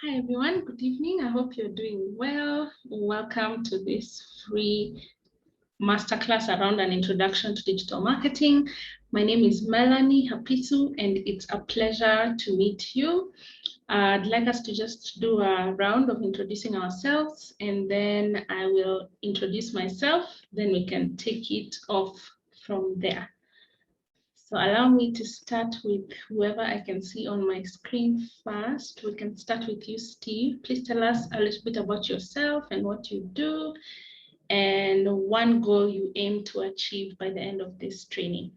Hi everyone, good evening. I hope you're doing well. Welcome to this free masterclass around an introduction to digital marketing. My name is Melanie Hapisu, and it's a pleasure to meet you. I'd like us to just do a round of introducing ourselves, and then I will introduce myself, then we can take it off from there. So allow me to start with whoever I can see on my screen first. We can start with you, Steve. Please tell us a little bit about yourself and what you do, and one goal you aim to achieve by the end of this training.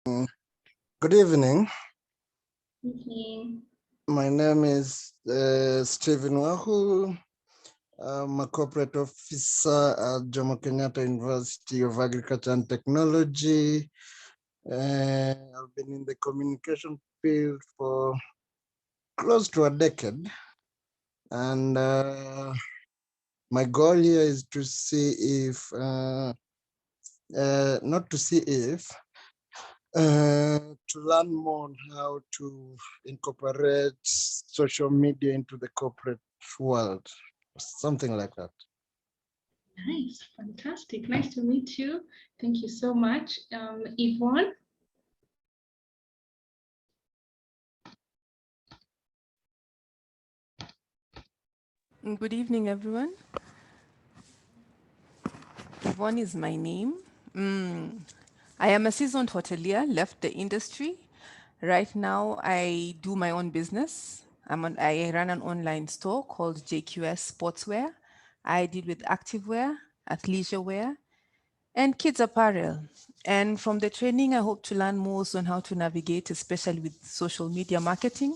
Good evening. Good evening. My name is Stephen Wahu. I'm a corporate officer at Jomo Kenyatta University of Agriculture and Technology. I've been in the communication field for close to a decade. And my goal here is to see if, not to see if, to learn more on how to incorporate social media into the corporate world, something like that. Nice, fantastic. Nice to meet you. Thank you so much. Yvonne? Good evening, everyone. Yvonne is my name. I am a seasoned hotelier, left the industry. Right now, I do my own business. I run an online store called JQS Sportswear. I deal with activewear, athleisure wear, and kids apparel. And from the training, I hope to learn more on how to navigate, especially with social media marketing,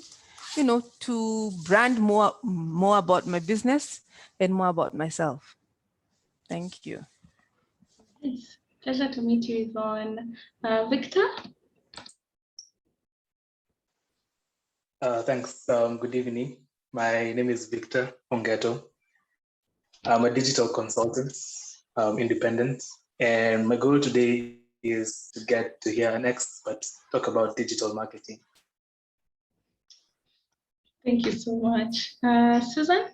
to brand more about my business and more about myself. Thank you. Nice. Pleasure to meet you, Yvonne. Victor? Thanks. Good evening. My name is Victor Ongeto. I'm a digital consultant, independent, and my goal today is to get to hear an expert talk about digital marketing. Thank you so much. Susan?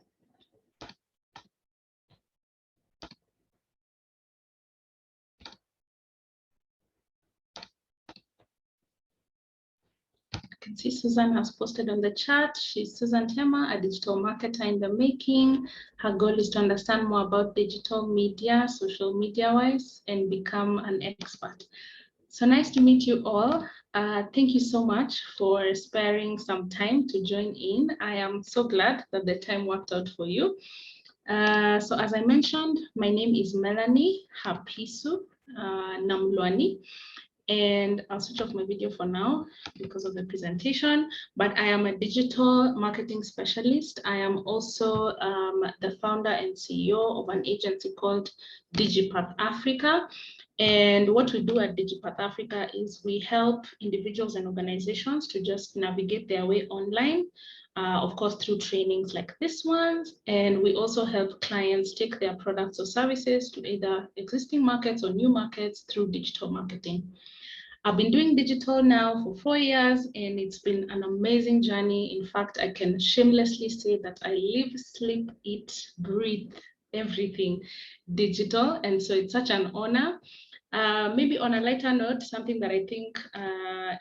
I can see Susan has posted on the chat. She's Susan Tema, a digital marketer in the making. Her goal is to understand more about digital media, social media-wise, and become an expert. So nice to meet you all. Thank you so much for sparing some time to join in. I am so glad that the time worked out for you. So as I mentioned, my name is Melanie Hapisu Namlwani. And I'll switch off my video for now because of the presentation, but I am a digital marketing specialist. I am also the founder and CEO of an agency called DigiPath Africa. And what we do at DigiPath Africa is we help individuals and organizations to just navigate their way online, of course, through trainings like this one. And we also help clients take their products or services to either existing markets or new markets through digital marketing. I've been doing digital now for 4 years, and it's been an amazing journey. In fact, I can shamelessly say that I live, sleep, eat, breathe everything digital. And so it's such an honor. Maybe on a lighter note, something that I think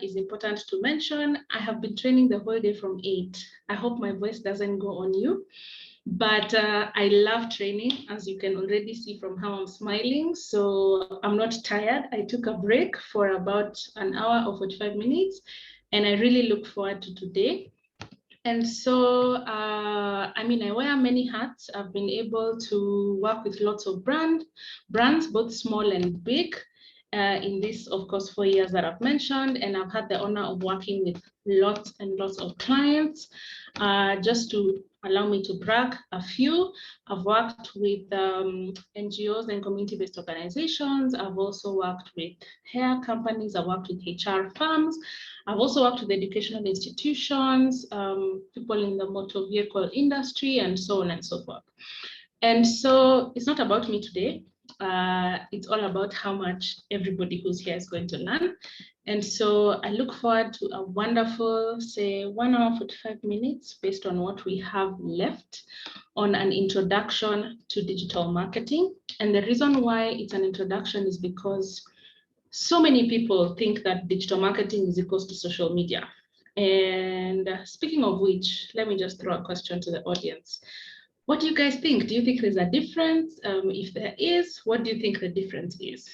is important to mention, I have been training the whole day from 8. I hope my voice doesn't go on you. But I love training, as you can already see from how I'm smiling. So I'm not tired. I took a break for about an hour or 45 minutes, and I really look forward to today. And so, I mean, I wear many hats. I've been able to work with lots of brands, both small and big, in this, of course, 4 years that I've mentioned. And I've had the honor of working with lots and lots of clients. Just to allow me to brag a few, I've worked with NGOs and community-based organizations. I've also worked with hair companies. I've worked with HR firms. I've also worked with educational institutions, people in the motor vehicle industry, and so on and so forth. And so it's not about me today. it's all about how much everybody who's here is going to learn. And so I look forward to a wonderful, say 1 hour, 45 minutes based on what we have left on an introduction to digital marketing. And the reason why it's an introduction is because so many people think that digital marketing is equals to social media. And speaking of which, let me just throw a question to the audience. What do you guys think? Do you think there's a difference? If there is, what do you think the difference is?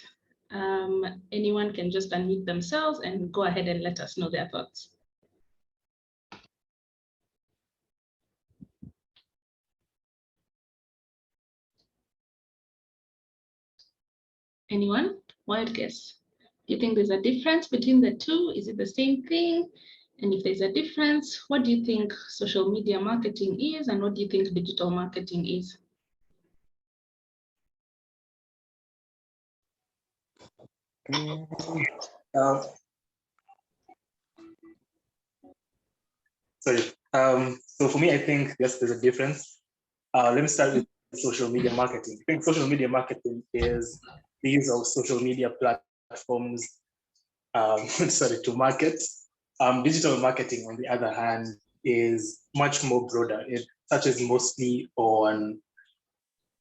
Anyone can just unmute themselves and go ahead and let us know their thoughts. Anyone? Wild guess. Do you think there's a difference between the two? Is it the same thing? And if there's a difference, what do you think social media marketing is and what do you think digital marketing is? Sorry. So for me, I think yes, there's a difference. Let me start with social media marketing. I think social media marketing is the use of social media platforms to market. Digital marketing, on the other hand, is much more broader. It touches mostly on,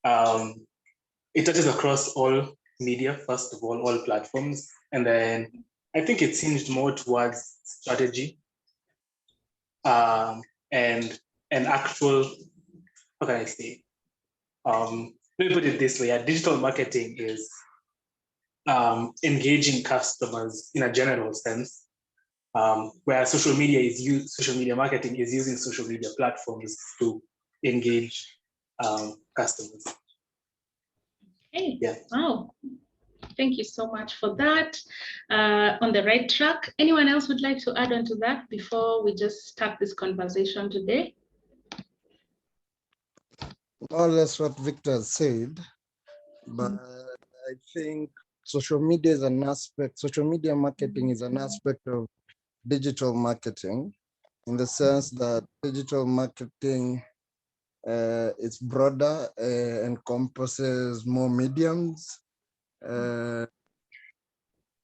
it touches across all media, first of all platforms. And then I think it's hinged more towards strategy and an actual, how can I say? Let me put it this way, digital marketing is engaging customers in a general sense, where social media marketing is using social media platforms to engage customers. Hey, yeah. Wow. Thank you so much for that. On the right track. Anyone else would like to add on to that before we just start this conversation today? More or less what Victor said, but I think social media is an aspect, social media marketing is an aspect of digital marketing, in the sense that digital marketing is broader, encompasses more mediums.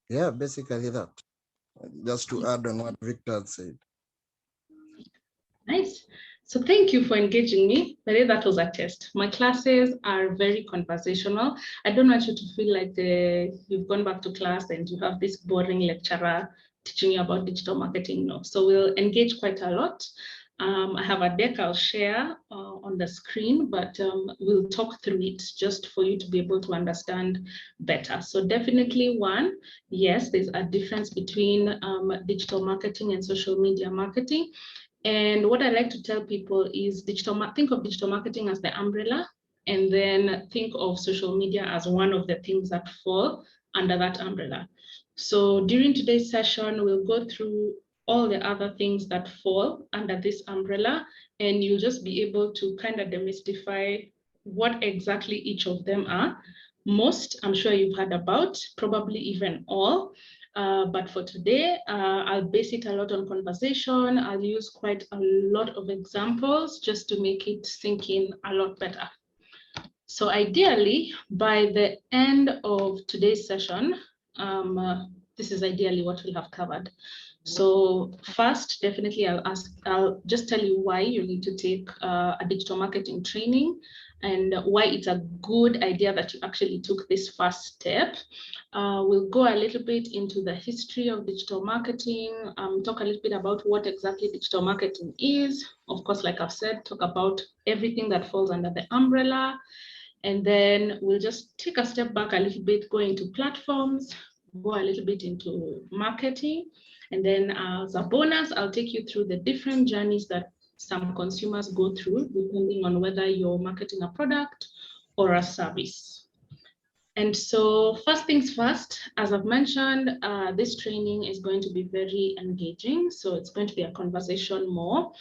Yeah, basically that. Just to add on what Victor said. Nice. So thank you for engaging me. But that was a test. My classes are very conversational. I don't want you to feel like you've gone back to class and you have this boring lecturer teaching you about digital marketing. No. So we'll engage quite a lot. I have a deck I'll share on the screen, but we'll talk through it just for you to be able to understand better. So definitely one, yes, there's a difference between digital marketing and social media marketing. And what I like to tell people is think of digital marketing as the umbrella, and then think of social media as one of the things that fall under that umbrella. So during today's session, we'll go through all the other things that fall under this umbrella, and you'll just be able to kind of demystify what exactly each of them are. Most, I'm sure you've heard about, probably even all. But for today, I'll base it a lot on conversation. I'll use quite a lot of examples just to make it sink in a lot better. So ideally, by the end of today's session, this is ideally what we'll have covered. So first, definitely I'll just tell you why you need to take a digital marketing training and why it's a good idea that you actually took this first step. We'll go a little bit into the history of digital marketing, talk a little bit about what exactly digital marketing is. Of course, like I've said, talk about everything that falls under the umbrella. And then we'll just take a step back a little bit, go into platforms, go a little bit into marketing. And then as a bonus, I'll take you through the different journeys that some consumers go through, depending on whether you're marketing a product or a service. And so first things first, as I've mentioned, this training is going to be very engaging. So it's going to be a conversation more.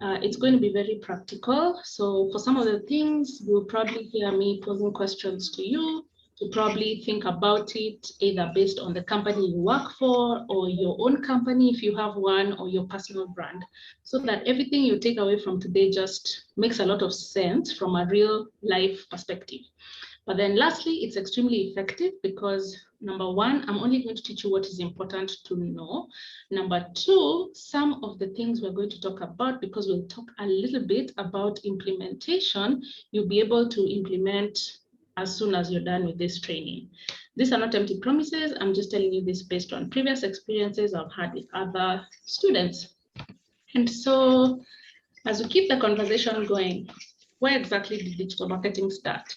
It's going to be very practical. So for some of the things, you'll probably hear me posing questions to you. To probably think about it either based on the company you work for or your own company if you have one, or your personal brand, so that everything you take away from today just makes a lot of sense from a real life perspective. But then lastly, it's extremely effective because number one, I'm only going to teach you what is important to know. Number two, some of the things we're going to talk about, because we'll talk a little bit about implementation, you'll be able to implement as soon as you're done with this training. These are not empty promises. I'm just telling you this based on previous experiences I've had with other students. And so as we keep the conversation going, where exactly did digital marketing start?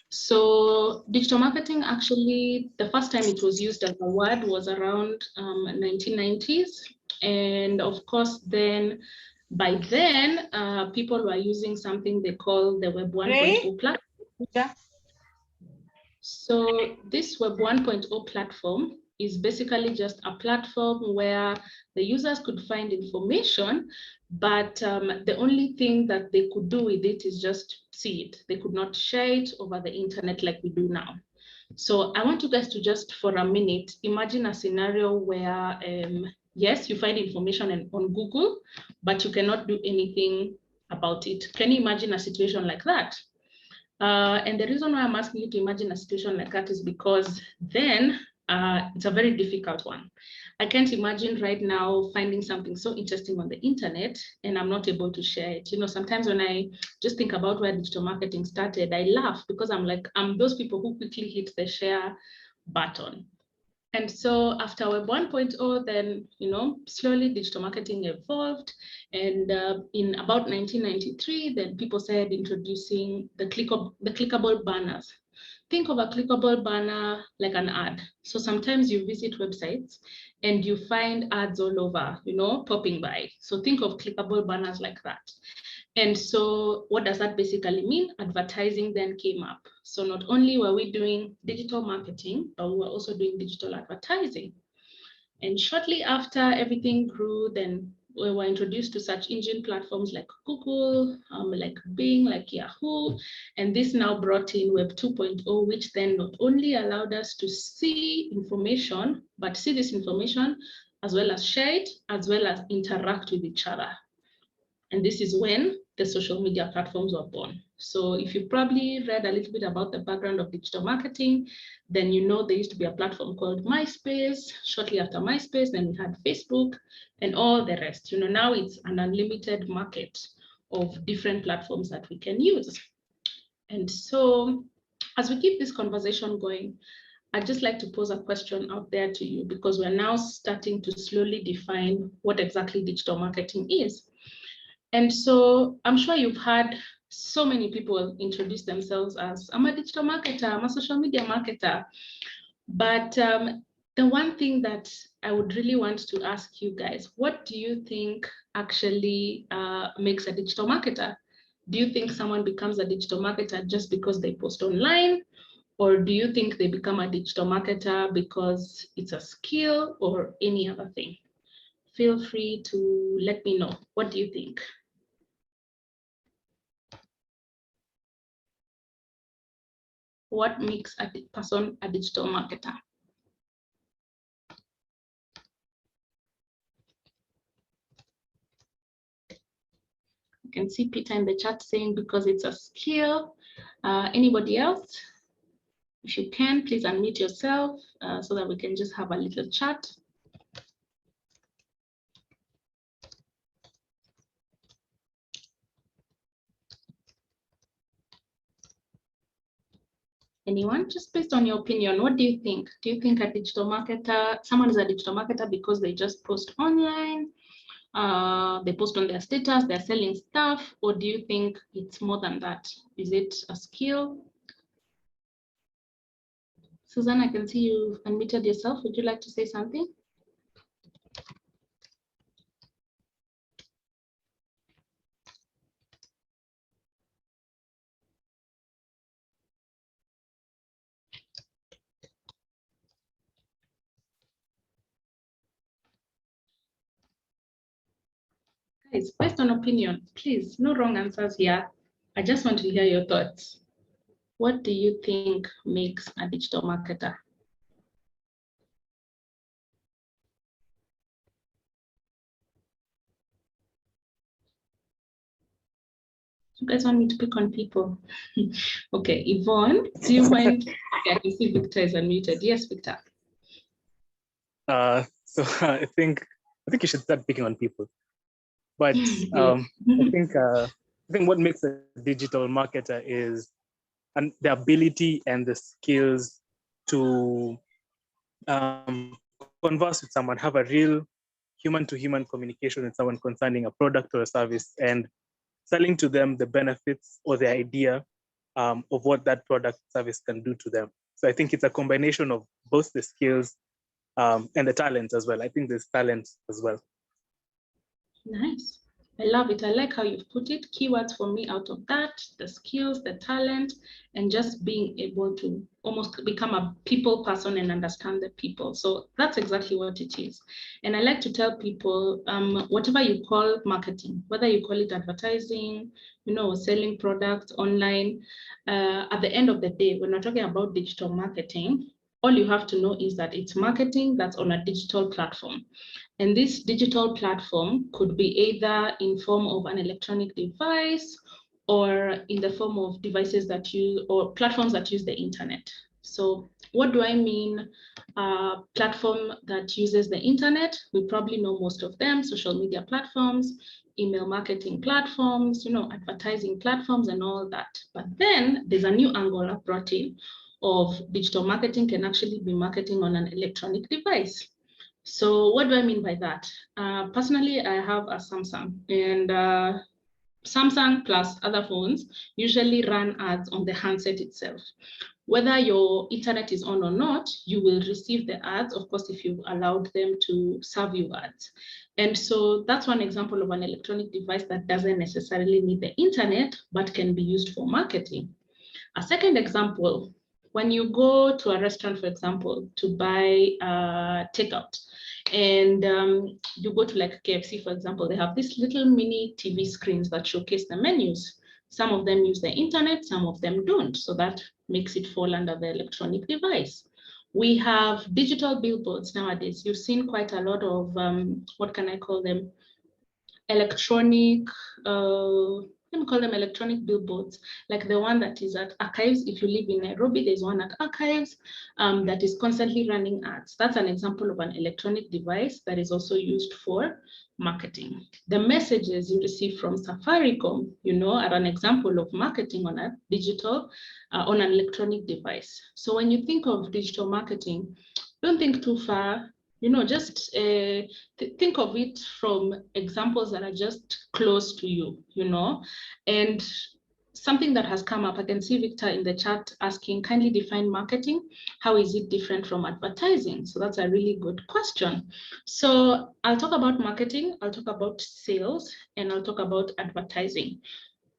So digital marketing, actually, the first time it was used as a word was around 1990s. And of course, then by then, people were using something they call the Web 1.0 platform. Yeah. So this Web 1.0 platform is basically just a platform where the users could find information, but the only thing that they could do with it is just see it. They could not share it over the internet like we do now. So I want you guys to just for a minute, imagine a scenario where, yes, you find information on Google, but you cannot do anything about it. Can you imagine a situation like that? And the reason why I'm asking you to imagine a situation like that is because then it's a very difficult one. I can't imagine right now finding something so interesting on the internet and I'm not able to share it. You know, sometimes when I just think about where digital marketing started, I laugh because I'm like, I'm those people who quickly hit the share button. And so after Web 1.0, then, you know, slowly digital marketing evolved. And in about 1993, then people started introducing the clickable banners. Think of a clickable banner like an ad. So sometimes you visit websites and you find ads all over, you know, popping by. So think of clickable banners like that. And so what does that basically mean? Advertising then came up. So not only were we doing digital marketing, but we were also doing digital advertising. And shortly after everything grew, then we were introduced to search engine platforms like Google, like Bing, like Yahoo. And this now brought in Web 2.0, which then not only allowed us to see information, but see this information as well as share it, as well as interact with each other. And this is when the social media platforms were born. So if you probably read a little bit about the background of digital marketing, then you know there used to be a platform called MySpace. Shortly after MySpace, then we had Facebook and all the rest. You know, now it's an unlimited market of different platforms that we can use. And so as we keep this conversation going, I'd just like to pose a question out there to you because we're now starting to slowly define what exactly digital marketing is. And so I'm sure you've had so many people introduce themselves as, I'm a digital marketer, I'm a social media marketer. But the one thing that I would really want to ask you guys, what do you think actually makes a digital marketer? Do you think someone becomes a digital marketer just because they post online? Or do you think they become a digital marketer because it's a skill or any other thing? Feel free to let me know. What do you think? What makes a person a digital marketer? You can see Peter in the chat saying because it's a skill. Anybody else? If you can, please unmute yourself so that we can just have a little chat. Anyone? Just based on your opinion, what do you think? Do you think a digital marketer, someone is a digital marketer because they just post online? They post on their status, they're selling stuff, or do you think it's more than that? Is it a skill? Susan, I can see you unmuted yourself. Would you like to say something? Guys, based on opinion, please, no wrong answers here. I just want to hear your thoughts. What do you think makes a digital marketer? You guys want me to pick on people? Okay, Yvonne, do you mind? Yeah, I can see Victor is unmuted. Yes, Victor. So I think you should start picking on people. But I think what makes a digital marketer is the ability and the skills to converse with someone, have a real human-to-human communication with someone concerning a product or a service, and selling to them the benefits or the idea of what that product service can do to them. So I think it's a combination of both the skills and the talent as well. I think there's talent as well. Nice. I love it. I like how you've put it. Keywords for me out of that, the skills, the talent, and just being able to almost become a people person and understand the people. So that's exactly what it is. And I like to tell people, whatever you call marketing, whether you call it advertising, selling products online, at the end of the day, when we're talking about digital marketing, all you have to know is that it's marketing that's on a digital platform. And this digital platform could be either in form of an electronic device or in the form of devices that use or platforms that use the internet. So what do I mean? Platform that uses the internet, we probably know most of them: social media platforms, email marketing platforms, advertising platforms and all that. But then there's a new angle I've brought in of digital marketing can actually be marketing on an electronic device. So what do I mean by that? Personally, I have a Samsung, and Samsung plus other phones usually run ads on the handset itself. Whether your internet is on or not, you will receive the ads, of course, if you've allowed them to serve you ads. And so that's one example of an electronic device that doesn't necessarily need the internet, but can be used for marketing. A second example, when you go to a restaurant, for example, to buy takeout, and you go to like KFC, for example, they have these little mini TV screens that showcase the menus. Some of them use the internet, some of them don't. So that makes it fall under the electronic device. We have digital billboards nowadays. You've seen quite a lot of, what can I call them? Electronic, let me call them electronic billboards, like the one that is at Archives. If you live in Nairobi, there's one at Archives that is constantly running ads. That's an example of an electronic device that is also used for marketing. The messages you receive from Safaricom, are an example of marketing on a digital, on an electronic device. So when you think of digital marketing, don't think too far. Just think of it from examples that are just close to you, and something that has come up. I can see Victor in the chat asking, kindly define marketing. How is it different from advertising? So that's a really good question. So I'll talk about marketing, I'll talk about sales, and I'll talk about advertising.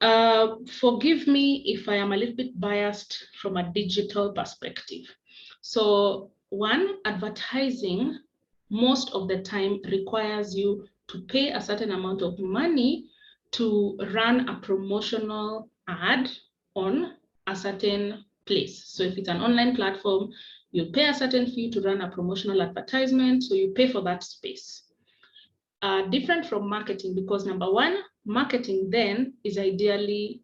Forgive me if I am a little bit biased from a digital perspective. So one, advertising most of the time requires you to pay a certain amount of money to run a promotional ad on a certain place. So if it's an online platform, you pay a certain fee to run a promotional advertisement, so you pay for that space. Different from marketing, because number one, marketing then is ideally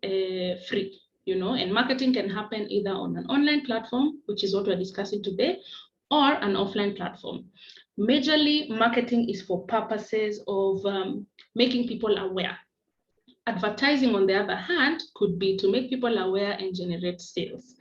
free, and marketing can happen either on an online platform, which is what we're discussing today, or an offline platform. Majorly, marketing is for purposes of making people aware. Advertising, on the other hand, could be to make people aware and generate sales.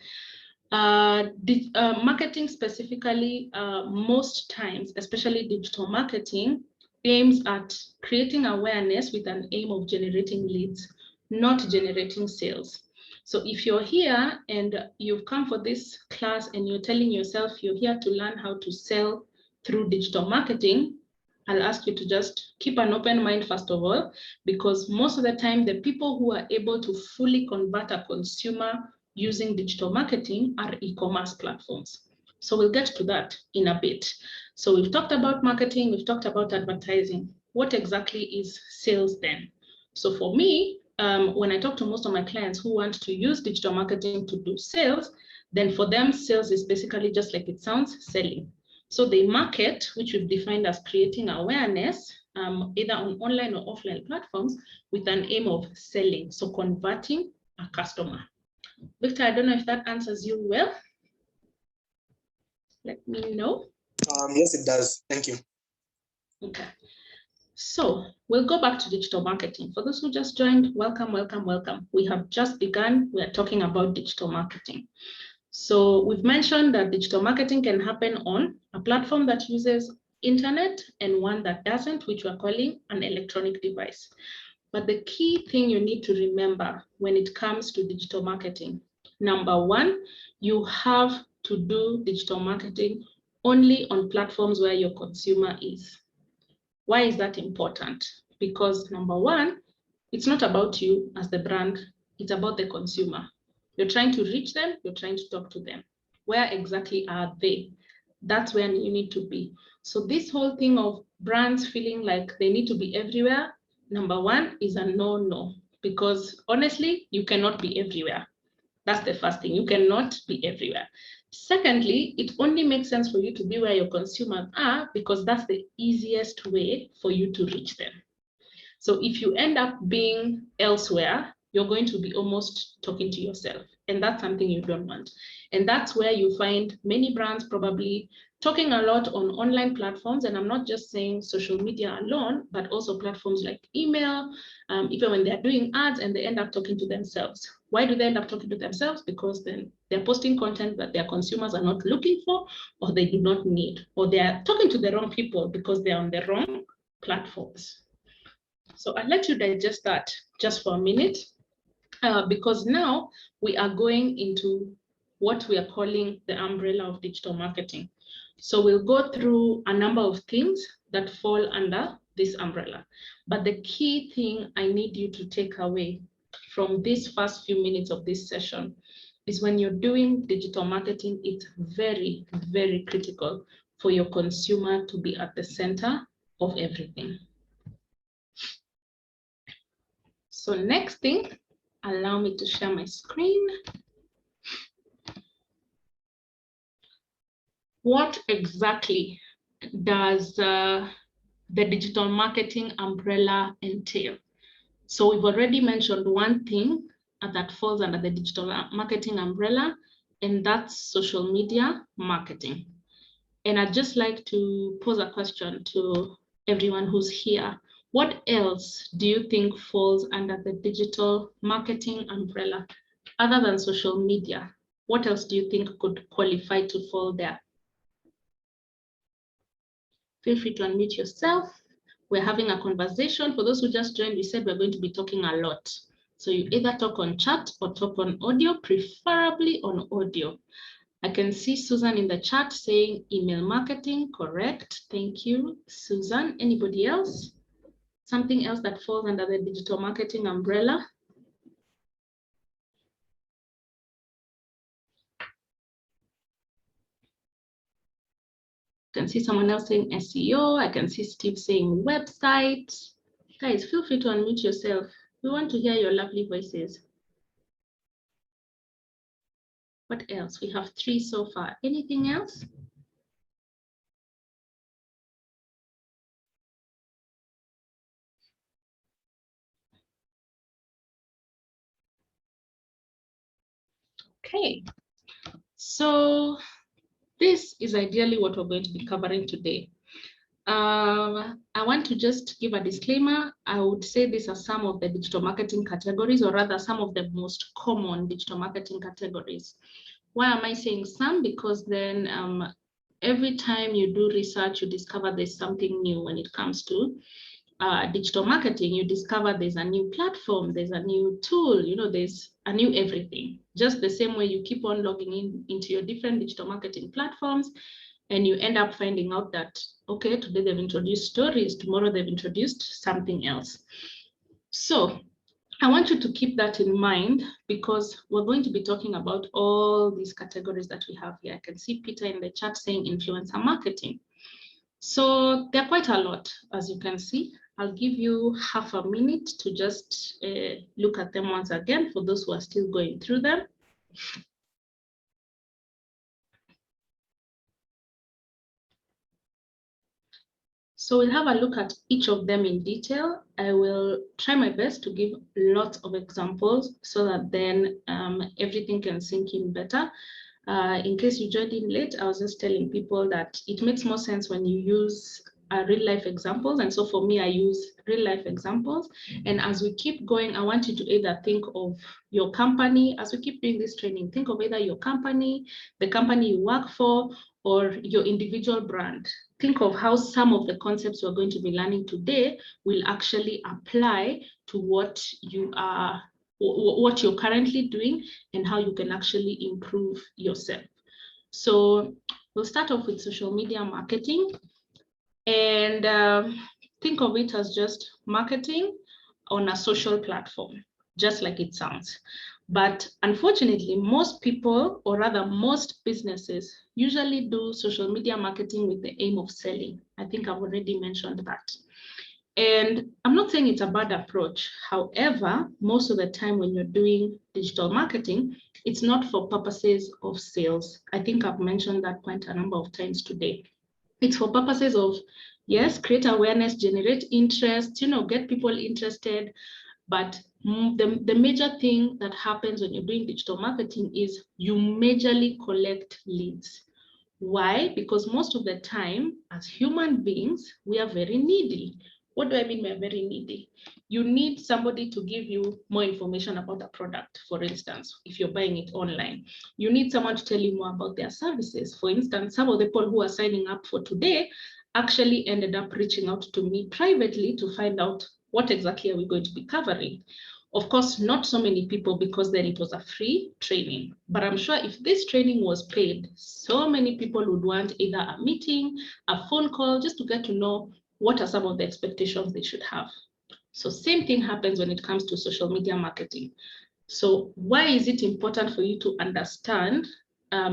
Marketing specifically, most times, especially digital marketing, aims at creating awareness with an aim of generating leads, not generating sales. So if you're here and you've come for this class and you're telling yourself you're here to learn how to sell through digital marketing, I'll ask you to just keep an open mind, first of all, because most of the time, the people who are able to fully convert a consumer using digital marketing are e-commerce platforms. So we'll get to that in a bit. So we've talked about marketing, we've talked about advertising. What exactly is sales then? So for me, when I talk to most of my clients who want to use digital marketing to do sales, then for them, sales is basically just like it sounds, selling. So they market, which we've defined as creating awareness, either on online or offline platforms with an aim of selling, so converting a customer. Victor, I don't know if that answers you well. Let me know. Yes, it does. Thank you. Okay. So we'll go back to digital marketing. For those who just joined, welcome, welcome, welcome. We have just begun. We are talking about digital marketing. So we've mentioned that digital marketing can happen on a platform that uses internet and one that doesn't, which we're calling an electronic device. But the key thing you need to remember when it comes to digital marketing, number one, you have to do digital marketing only on platforms where your consumer is. Why is that important? Because number one, it's not about you as the brand, it's about the consumer. You're trying to reach them, you're trying to talk to them. Where exactly are they? That's where you need to be. So this whole thing of brands feeling like they need to be everywhere, number one is a no-no, because honestly, you cannot be everywhere. That's the first thing, you cannot be everywhere. Secondly, it only makes sense for you to be where your consumers are because that's the easiest way for you to reach them. So if you end up being elsewhere, you're going to be almost talking to yourself, and that's something you don't want. And that's where you find many brands probably talking a lot on online platforms, and I'm not just saying social media alone, but also platforms like email, even when they're doing ads and they end up talking to themselves. Why do they end up talking to themselves? Because then they're posting content that their consumers are not looking for, or they do not need, or they're talking to the wrong people because they're on the wrong platforms. So I'll let you digest that just for a minute, because now we are going into what we are calling the umbrella of digital marketing. So we'll go through a number of things that fall under this umbrella. But the key thing I need you to take away from these first few minutes of this session is when you're doing digital marketing, it's very, very critical for your consumer to be at the center of everything. So next thing, allow me to share my screen. What exactly does the digital marketing umbrella entail? So we've already mentioned one thing that falls under the digital marketing umbrella, and that's social media marketing. And I'd just like to pose a question to everyone who's here. What else do you think falls under the digital marketing umbrella other than social media? What else do you think could qualify to fall there? Feel free to unmute yourself. We're having a conversation. For those who just joined, we said we're going to be talking a lot. So you either talk on chat or talk on audio, preferably on audio. I can see Susan in the chat saying email marketing, correct. Thank you, Susan. Anybody else? Something else that falls under the digital marketing umbrella? I can see someone else saying SEO. I can see Steve saying website. Guys, feel free to unmute yourself. We want to hear your lovely voices. What else? We have 3 so far. Anything else? Okay, so this is ideally what we're going to be covering today. I want to just give a disclaimer. I would say these are some of the digital marketing categories, or rather some of the most common digital marketing categories. Why am I saying some? Because then every time you do research, you discover there's something new when it comes to digital marketing. You discover there's a new platform, there's a new tool, you know, there's a new everything. Just the same way you keep on logging into your different digital marketing platforms, and you end up finding out that, okay, today they've introduced stories, tomorrow they've introduced something else. So I want you to keep that in mind, because we're going to be talking about all these categories that we have here. I can see Peter in the chat saying influencer marketing. So there are quite a lot, as you can see. I'll give you half a minute to just look at them once again for those who are still going through them. So we'll have a look at each of them in detail. I will try my best to give lots of examples so that then everything can sink in better. In case you joined in late, I was just telling people that it makes more sense when you use real life examples. And so for me, I use real life examples. And as we keep going, I want you to either think of your company, as we keep doing this training, think of either your company, the company you work for, or your individual brand. Think of how some of the concepts we're going to be learning today will actually apply to what you are, what you're currently doing, and how you can actually improve yourself. So we'll start off with social media marketing, and think of it as just marketing on a social platform, just like it sounds. But unfortunately, most people, or rather most businesses, usually do social media marketing with the aim of selling. I think I've already mentioned that. And I'm not saying it's a bad approach. However, most of the time when you're doing digital marketing, it's not for purposes of sales. I think I've mentioned that point a number of times today. It's for purposes of, yes, create awareness, generate interest, get people interested. But the major thing that happens when you're doing digital marketing is you majorly collect leads. Why? Because most of the time, as human beings, we are very needy. What do I mean by very needy? You need somebody to give you more information about a product, for instance, if you're buying it online. You need someone to tell you more about their services. For instance, some of the people who are signing up for today actually ended up reaching out to me privately to find out what exactly are we going to be covering. Of course, not so many people, because then it was a free training. But I'm sure if this training was paid, so many people would want either a meeting, a phone call, just to get to know what are some of the expectations they should have. So same thing happens when it comes to social media marketing. So why is it important for you to understand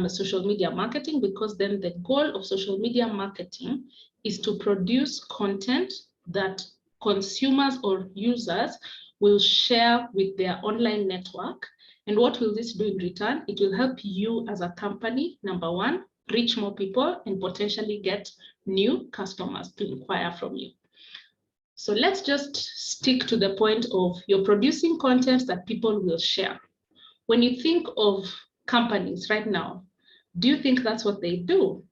social media marketing? Because then the goal of social media marketing is to produce content that consumers or users will share with their online network. And what will this do in return? It will help you as a company, number one, reach more people and potentially get new customers to inquire from you. So let's just stick to the point of you're producing content that people will share. When you think of companies right now, do you think that's what they do?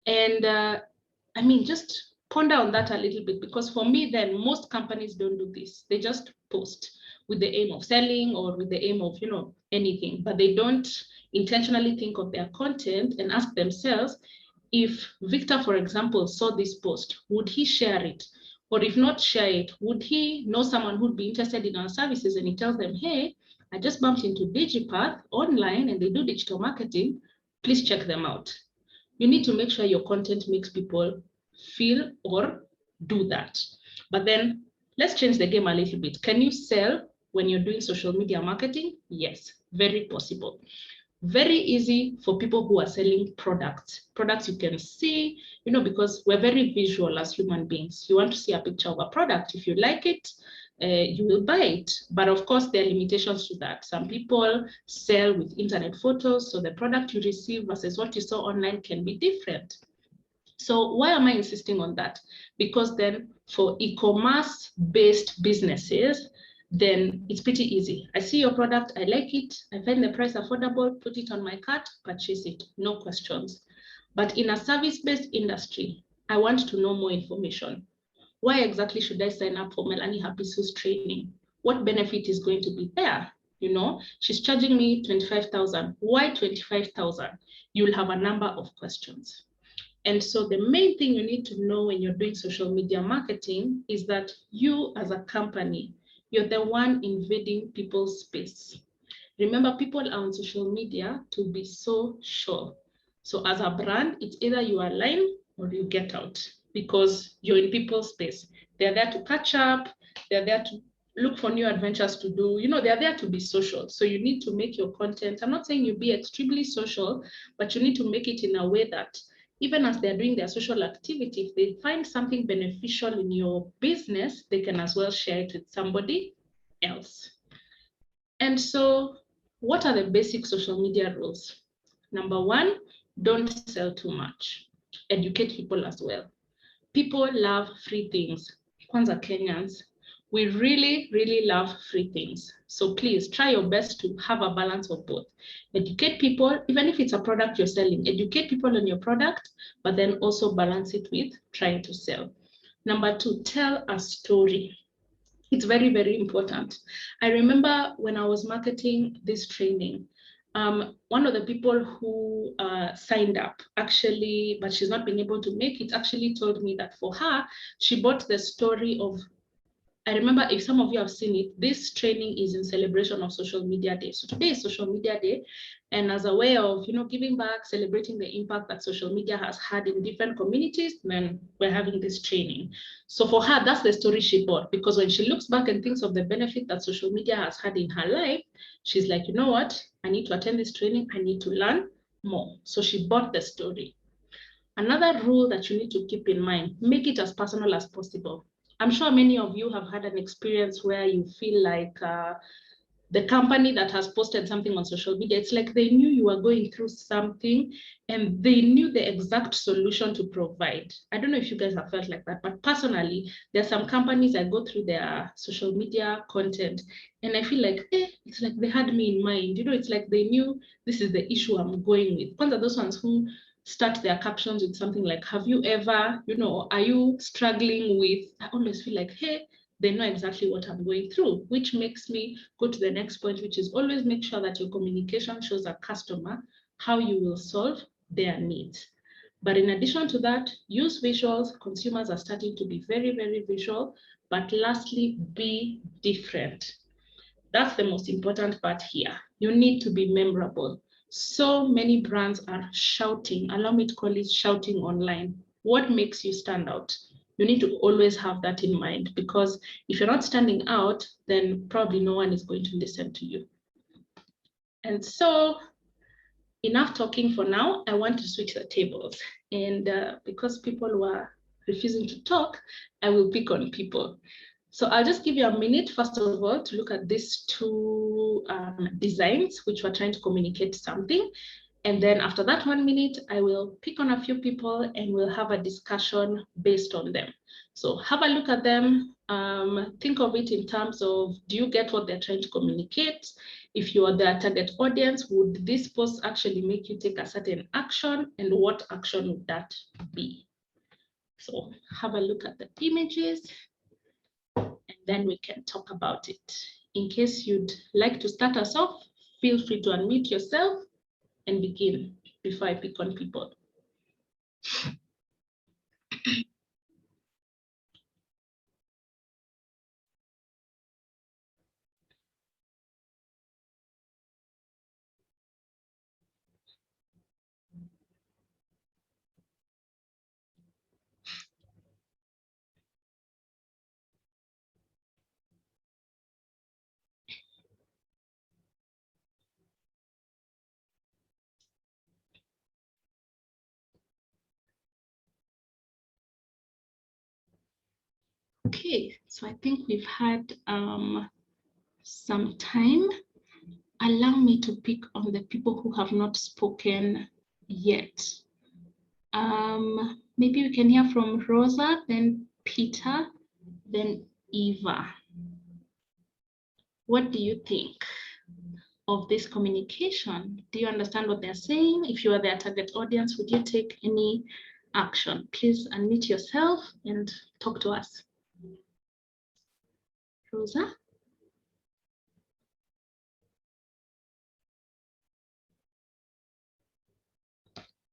And I mean, just ponder on that a little bit, because for me, then most companies don't do this. They just post with the aim of selling or with the aim of, anything, but they don't intentionally think of their content and ask themselves, if Victor, for example, saw this post, would he share it? Or if not share it, would he know someone who'd be interested in our services? And he tells them, hey, I just bumped into DigiPath online and they do digital marketing. Please check them out. You need to make sure your content makes people feel or do that. But then let's change the game a little bit. Can you sell when you're doing social media marketing? Yes, very possible. Very easy for people who are selling products you can see, because we're very visual as human beings. You want to see a picture of a product. If you like it, you will buy it. But of course, there are limitations to that. Some people sell with internet photos, so the product you receive versus what you saw online can be different. So why am I insisting on that? Because then for e-commerce based businesses, then it's pretty easy. I see your product, I like it, I find the price affordable, put it on my cart, purchase it, no questions. But in a service-based industry, I want to know more information. Why exactly should I sign up for Melanie Hapisu's training? What benefit is going to be there? She's charging me 25,000. Why 25,000? You'll have a number of questions. And so the main thing you need to know when you're doing social media marketing is that you as a company, you're the one invading people's space. Remember, people are on social media to be social. So as a brand, it's either you align or you get out, because you're in people's space. They're there to catch up. They're there to look for new adventures to do. They're there to be social. So you need to make your content. I'm not saying you be extremely social, but you need to make it in a way that even as they're doing their social activity, if they find something beneficial in your business, they can as well share it with somebody else. And so what are the basic social media rules? Number one, don't sell too much. Educate people as well. People love free things. Kwanza Kenyans, we really, really love free things. So please try your best to have a balance of both. Educate people, even if it's a product you're selling, educate people on your product, but then also balance it with trying to sell. Number 2, tell a story. It's very, very important. I remember when I was marketing this training, one of the people who signed up actually, but she's not been able to make it, actually told me that for her, she bought the story of, I remember, if some of you have seen it, this training is in celebration of Social Media Day. So today is Social Media Day. And as a way of, giving back, celebrating the impact that social media has had in different communities, then we're having this training. So for her, that's the story she bought, because when she looks back and thinks of the benefit that social media has had in her life, she's like, you know what? I need to attend this training. I need to learn more. So she bought the story. Another rule that you need to keep in mind, make it as personal as possible. I'm sure many of you have had an experience where you feel like the company that has posted something on social media, it's like they knew you were going through something and they knew the exact solution to provide. I don't know if you guys have felt like that, but personally, there are some companies I go through their social media content and I feel like, it's like they had me in mind. It's like they knew this is the issue I'm going with. One of those ones who start their captions with something like, have you ever, are you struggling with, I always feel like, hey, they know exactly what I'm going through, which makes me go to the next point, which is always make sure that your communication shows a customer how you will solve their needs. But in addition to that, use visuals. Consumers are starting to be very, very visual. But lastly, be different. That's the most important part here. You need to be memorable. So many brands are shouting, allow me to call it shouting online. What makes you stand out? You need to always have that in mind, because if you're not standing out, then probably no one is going to listen to you. And so enough talking for now. I want to switch the tables. And because people were refusing to talk, I will pick on people. So I'll just give you a minute, first of all, to look at these two designs, which were trying to communicate something. And then after that 1 minute, I will pick on a few people and we'll have a discussion based on them. So have a look at them. Think of it in terms of, do you get what they're trying to communicate? If you are their target audience, would this post actually make you take a certain action? And what action would that be? So have a look at the images and then we can talk about it. In case you'd like to start us off, feel free to unmute yourself and begin before I pick on people. Okay, so I think we've had some time. Allow me to pick on the people who have not spoken yet. Maybe we can hear from Rosa, then Peter, then Eva. What do you think of this communication? Do you understand what they're saying? If you are their target audience, would you take any action? Please unmute yourself and talk to us. Rosa?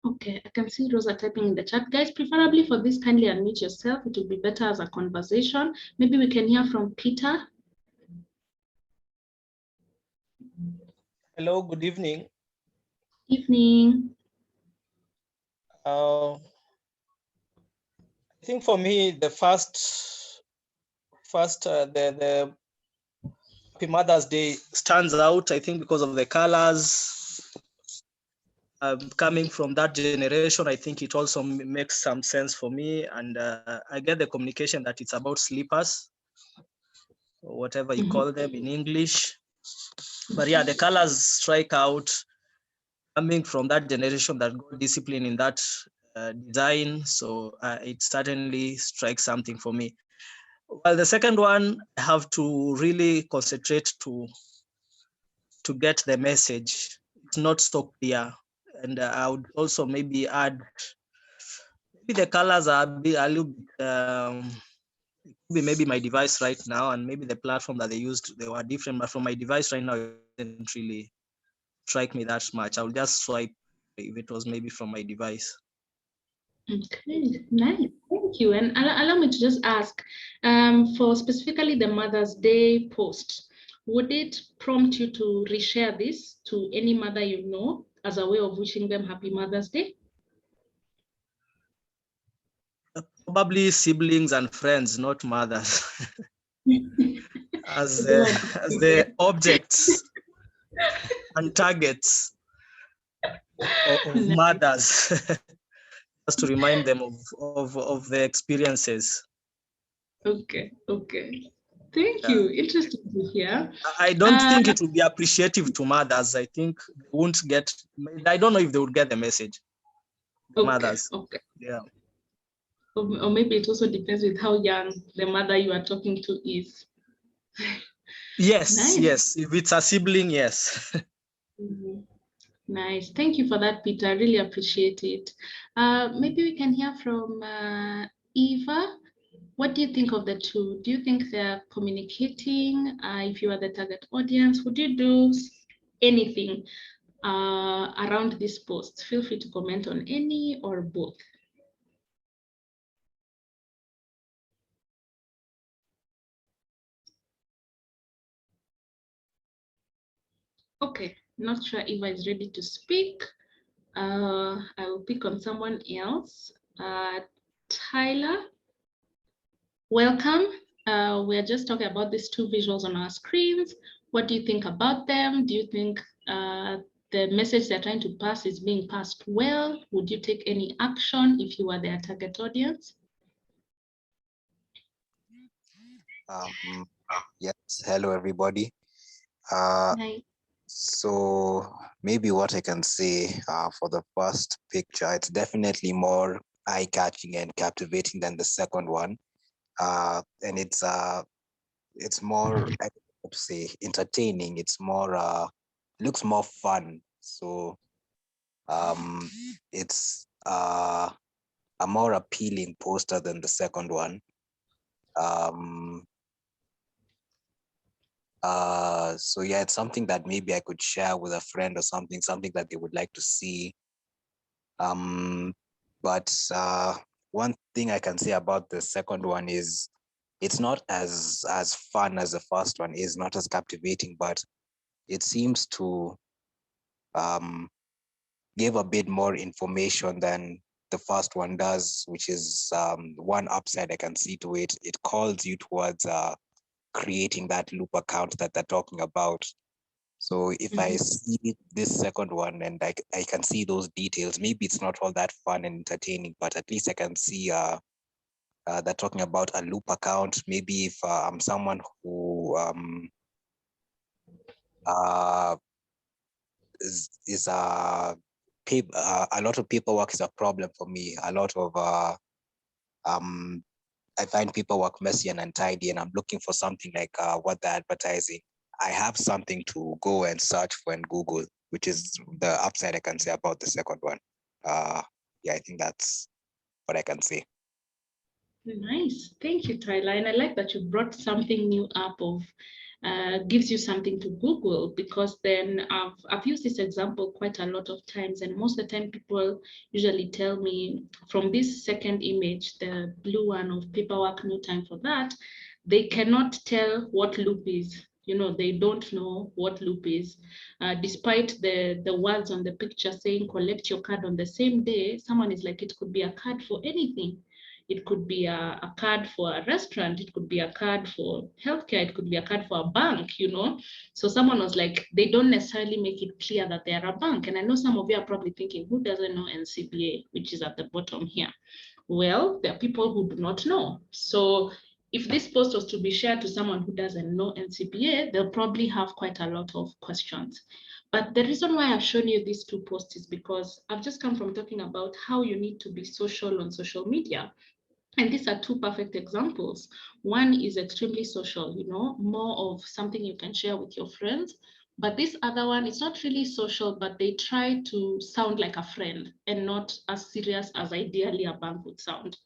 Okay, I can see Rosa typing in the chat. Guys, preferably for this, kindly unmute yourself. It will be better as a conversation. Maybe we can hear from Peter. Hello, good evening. Evening. I think for me, the the Happy Mother's Day stands out, I think, because of the colors. Coming from that generation, I think it also makes some sense for me. And I get the communication that it's about slippers, or whatever you call them in English. But yeah, the colors strike out, coming from that generation that got discipline in that design. So it certainly strikes something for me. While the second one, I have to really concentrate to get the message. It's not so clear. And I would also maybe add, maybe the colors are a little bit, maybe my device right now, and maybe the platform that they used, they were different, but from my device right now, it didn't really strike me that much. I will just swipe if it was maybe from my device. Okay, nice, thank you. And allow me to just ask, for specifically the Mother's Day post, would it prompt you to reshare this to any mother you know as a way of wishing them Happy Mother's Day? Probably siblings and friends, not mothers, as the objects and targets of Nice. mothers, just to remind them of the experiences. Okay, okay. Thank you. Interesting to hear. I don't think it would be appreciative to mothers. I think they won't get, I don't know if they would get the message. Okay, Mothers. okay. Yeah. Or maybe it also depends with how young the mother you are talking to is. Yes, Nice. yes. If it's a sibling, yes. Nice. Thank you for that, Peter. I really appreciate it. Maybe we can hear from Eva. What do you think of the two? Do you think they're communicating? If you are the target audience, would you do anything around this post? Feel free to comment on any or both. Okay, not sure Eva is ready to speak. I will pick on someone else. Tyler, welcome. We're just talking about these two visuals on our screens. What do you think about them? Do you think the message they're trying to pass is being passed well? Would you take any action if you were their target audience? Yes, hello everybody. Hi. So maybe what I can say for the first picture, it's definitely more eye-catching and captivating than the second one. And it's more, I would say, entertaining. It's more, looks more fun. So it's a more appealing poster than the second one. So yeah, it's something that maybe I could share with a friend or something that they would like to see. But one thing I can say about the second one is it's not as fun as the first one, is not as captivating, but it seems to give a bit more information than the first one does, which is one upside I can see to it. It calls you towards creating that loop account that they're talking about. So if I see this second one and I can see those details, maybe it's not all that fun and entertaining, but at least I can see they're talking about a loop account. Maybe if I'm someone who is a lot of paperwork is a problem for me. A lot of I find paperwork messy and untidy, and I'm looking for something like what they're advertising. I have something to go and search for in Google, which is the upside I can say about the second one. Yeah, I think that's what I can say. Nice, thank you, Tyler. And I like that you brought something new up of gives you something to Google, because then I've used this example quite a lot of times, and most of the time people usually tell me from this second image, the blue one of paperwork, no time for that, they cannot tell what loop is. You know, they don't know what loop is. Despite the words on the picture saying collect your card on the same day, someone is like, it could be a card for anything. It could be a card for a restaurant. It could be a card for healthcare. It could be a card for a bank, you know? So someone was like, they don't necessarily make it clear that they are a bank. And I know some of you are probably thinking, who doesn't know NCBA, which is at the bottom here? Well, there are people who do not know. So if this post was to be shared to someone who doesn't know NCBA, they'll probably have quite a lot of questions. But the reason why I've shown you these two posts is because I've just come from talking about how you need to be social on social media. And these are two perfect examples. One is extremely social, more of something you can share with your friends. But this other one, it's not really social, but they try to sound like a friend and not as serious as ideally a bank would sound,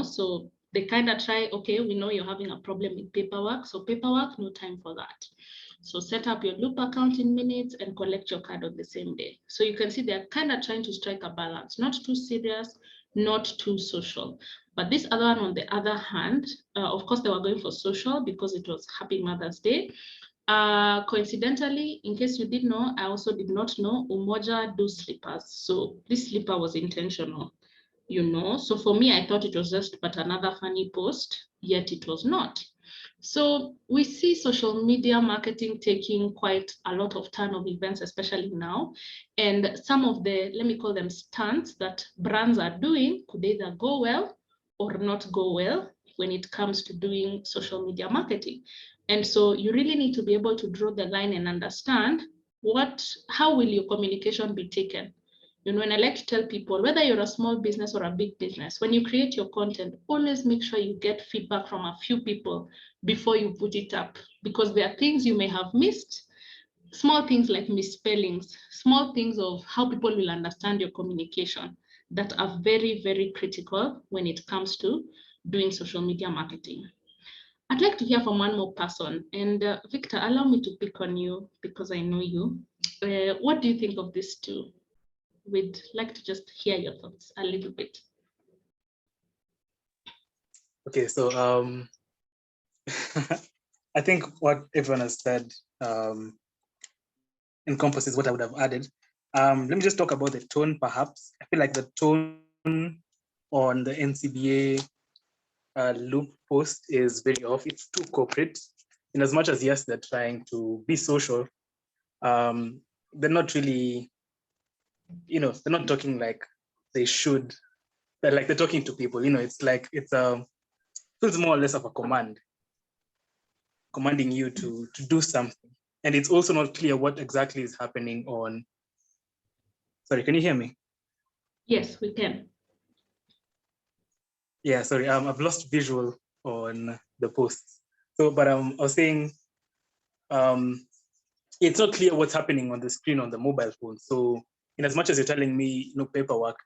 So they kind of try, okay, we know you're having a problem with paperwork. So paperwork, no time for that. So set up your Loop account in minutes and collect your card on the same day. So you can see they're kind of trying to strike a balance, not too serious, not too social. But this other one, on the other hand, of course, they were going for social because it was Happy Mother's Day. Coincidentally, in case you didn't know, I also did not know Umoja do slippers. So this slipper was intentional, So for me, I thought it was just but another funny post, yet it was not. So we see social media marketing taking quite a lot of turn of events, especially now. And some of the, let me call them stunts that brands are doing could either go well or not go well when it comes to doing social media marketing. And so you really need to be able to draw the line and understand how will your communication be taken. And I like to tell people, whether you're a small business or a big business, when you create your content, always make sure you get feedback from a few people before you put it up, because there are things you may have missed, small things like misspellings, small things of how people will understand your communication that are very, very critical when it comes to doing social media marketing. I'd like to hear from one more person. And Victor, allow me to pick on you because I know you. What do you think of these two? We'd like to just hear your thoughts a little bit. Okay, so I think what everyone has said encompasses what I would have added. Let me just talk about the tone, perhaps. I feel like the tone on the NCBA Loop post is very off. It's too corporate. In as much as, yes, they're trying to be social, they're not really, they're not talking like they should. They're talking to people, it's like it's feels more or less of a command, commanding you to do something. And it's also not clear what exactly is happening on. Sorry, can you hear me? Yes, we can. Yeah, sorry, I've lost visual on the posts. So, but I was saying, it's not clear what's happening on the screen on the mobile phone. So, in as much as you're telling me, paperwork,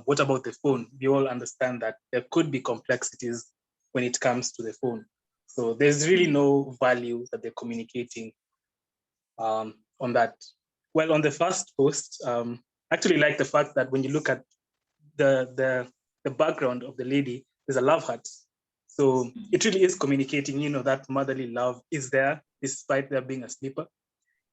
what about the phone? We all understand that there could be complexities when it comes to the phone. So there's really no value that they're communicating on that. Well, on the first post, I actually like the fact that when you look at the background of the lady, there's a love heart. So it really is communicating, that motherly love is there despite there being a slipper,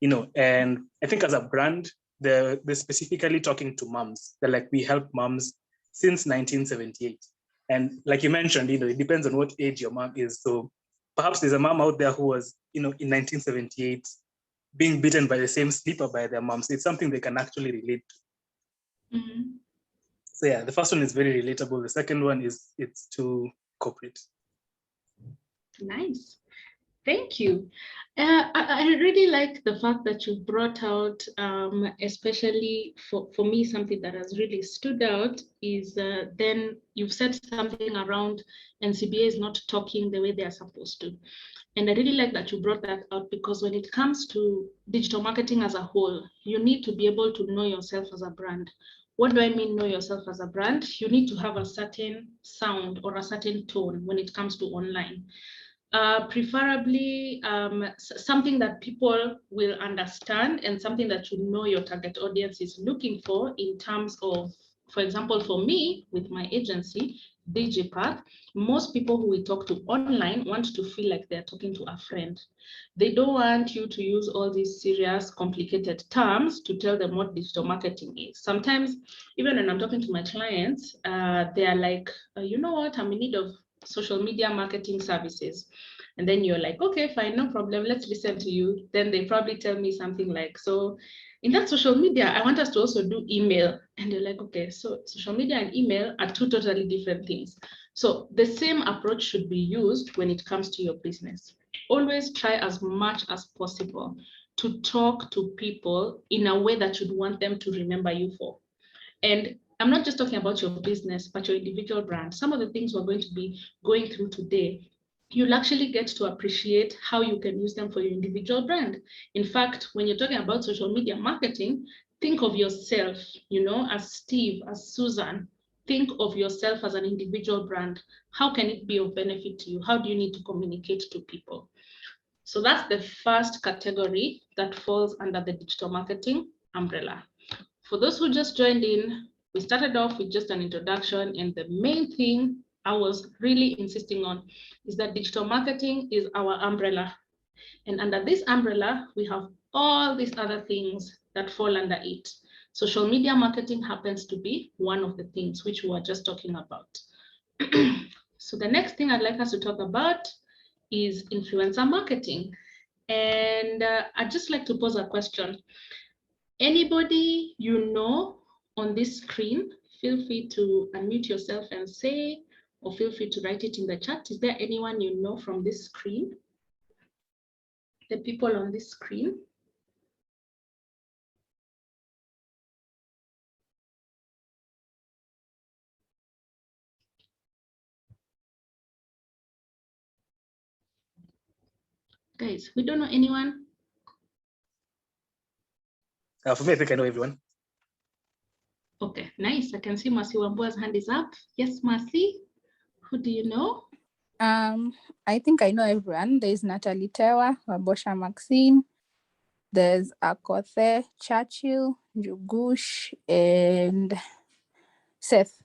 and I think as a brand, they're specifically talking to moms. They're like, we help moms since 1978. And like you mentioned, it depends on what age your mom is. So perhaps there's a mom out there who was, in 1978, being bitten by the same slipper by their mom. So it's something they can actually relate to. Mm-hmm. So yeah, the first one is very relatable. The second one it's too corporate. Nice. Thank you. I really like the fact that you brought out, especially for me, something that has really stood out is then you've said something around NCBA is not talking the way they are supposed to. And I really like that you brought that out, because when it comes to digital marketing as a whole, you need to be able to know yourself as a brand. What do I mean know yourself as a brand? You need to have a certain sound or a certain tone when it comes to online. Preferably something that people will understand and something that your target audience is looking for in terms of, for example, for me with my agency, DigiPath, most people who we talk to online want to feel like they're talking to a friend. They don't want you to use all these serious, complicated terms to tell them what digital marketing is. Sometimes, even when I'm talking to my clients, they're like, you know what, I'm in need of social media marketing services. And then you're like, okay, fine, no problem, let's listen to you. Then they probably tell me something like, so in that social media, I want us to also do email. And you're like, okay, so social media and email are two totally different things. So the same approach should be used when it comes to your business. Always try as much as possible to talk to people in a way that you'd want them to remember you for. And I'm not just talking about your business, but your individual brand. Some of the things we're going to be going through today, you'll actually get to appreciate how you can use them for your individual brand. In fact, when you're talking about social media marketing, think of yourself, as Steve, as Susan. Think of yourself as an individual brand. How can it be of benefit to you? How do you need to communicate to people? So that's the first category that falls under the digital marketing umbrella. For those who just joined in, we started off with just an introduction, and the main thing I was really insisting on is that digital marketing is our umbrella. And under this umbrella, we have all these other things that fall under it. Social media marketing happens to be one of the things which we were just talking about. So the next thing I'd like us to talk about is influencer marketing. And I'd just like to pose a question. Anybody on this screen, feel free to unmute yourself and say, or feel free to write it in the chat. Is there anyone you know from this screen? The people on this screen? Guys, we don't know anyone? For me, I think I know everyone. Okay, nice. I can see Mercy Wambua's hand is up. Yes, Mercy, who do you know? I think I know everyone. There's Natalie Tewa, Wabosha Maxine. There's Akothe, Churchill, Jugush, and Seth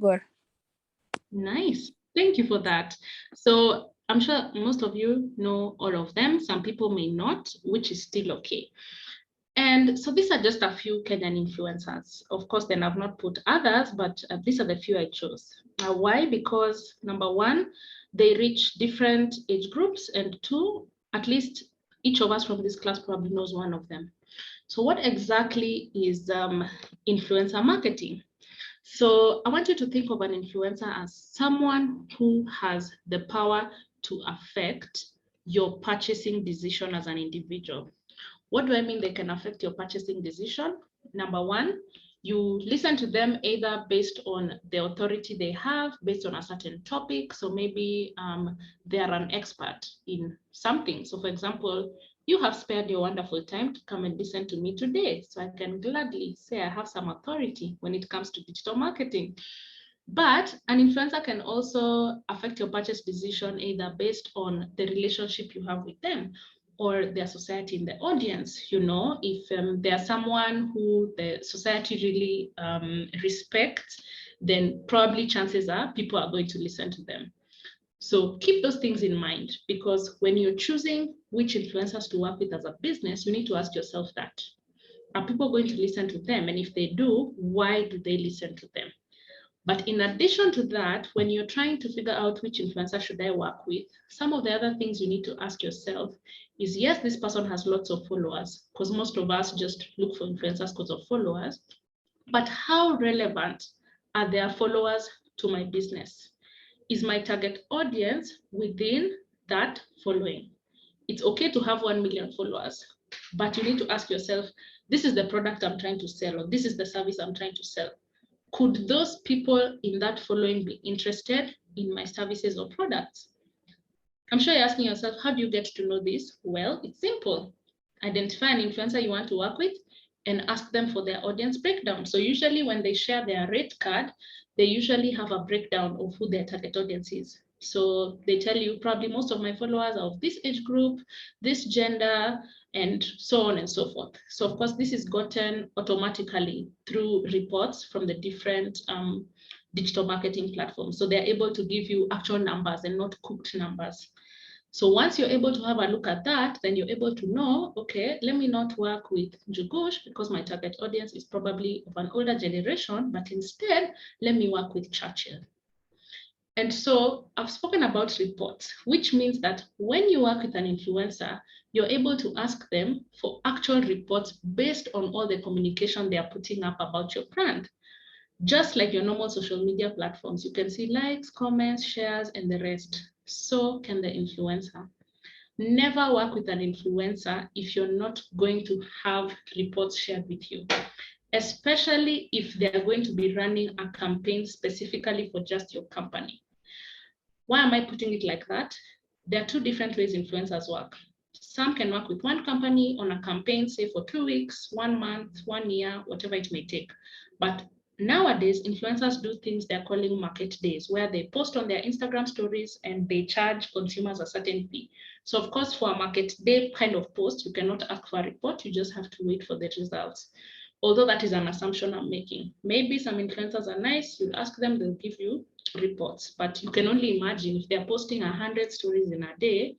Gore. Nice. Thank you for that. So I'm sure most of you know all of them. Some people may not, which is still okay. And so these are just a few Kenyan influencers. Of course, then I've not put others, but these are the few I chose. Why? Because number one, they reach different age groups, and two, at least each of us from this class probably knows one of them. So what exactly is influencer marketing? So I want you to think of an influencer as someone who has the power to affect your purchasing decision as an individual. What do I mean they can affect your purchasing decision? Number one, you listen to them either based on the authority they have, based on a certain topic. So maybe they are an expert in something. So for example, you have spared your wonderful time to come and listen to me today. So I can gladly say I have some authority when it comes to digital marketing. But an influencer can also affect your purchase decision either based on the relationship you have with them or their society in the audience. If there's someone who the society really respects, then probably chances are people are going to listen to them. So keep those things in mind, because when you're choosing which influencers to work with as a business, you need to ask yourself that. Are people going to listen to them? And if they do, why do they listen to them? But in addition to that, when you're trying to figure out which influencer should I work with, some of the other things you need to ask yourself is, yes, this person has lots of followers, because most of us just look for influencers because of followers, but how relevant are their followers to my business? Is my target audience within that following? It's okay to have 1 million followers, but you need to ask yourself, this is the product I'm trying to sell, or this is the service I'm trying to sell. Could those people in that following be interested in my services or products? I'm sure you're asking yourself, how do you get to know this? Well, it's simple. Identify an influencer you want to work with and ask them for their audience breakdown. So usually when they share their rate card, they usually have a breakdown of who their target audience is. So they tell you probably most of my followers are of this age group, this gender, and so on and so forth. So of course, this is gotten automatically through reports from the different digital marketing platforms. So they're able to give you actual numbers and not cooked numbers. So once you're able to have a look at that, then you're able to know, okay, let me not work with Jugush because my target audience is probably of an older generation, but instead, let me work with Churchill. And so I've spoken about reports, which means that when you work with an influencer, you're able to ask them for actual reports based on all the communication they are putting up about your brand. Just like your normal social media platforms, you can see likes, comments, shares, and the rest. So can the influencer. Never work with an influencer if you're not going to have reports shared with you, especially if they're going to be running a campaign specifically for just your company. Why am I putting it like that? There are two different ways influencers work. Some can work with one company on a campaign, say for 2 weeks, 1 month, 1 year, whatever it may take. But nowadays, influencers do things they're calling market days, where they post on their Instagram stories and they charge consumers a certain fee. So of course, for a market day kind of post, you cannot ask for a report, you just have to wait for the results. Although that is an assumption I'm making. Maybe some influencers are nice, you'll ask them, they'll give you reports, but you can only imagine if they're posting 100 stories in a day,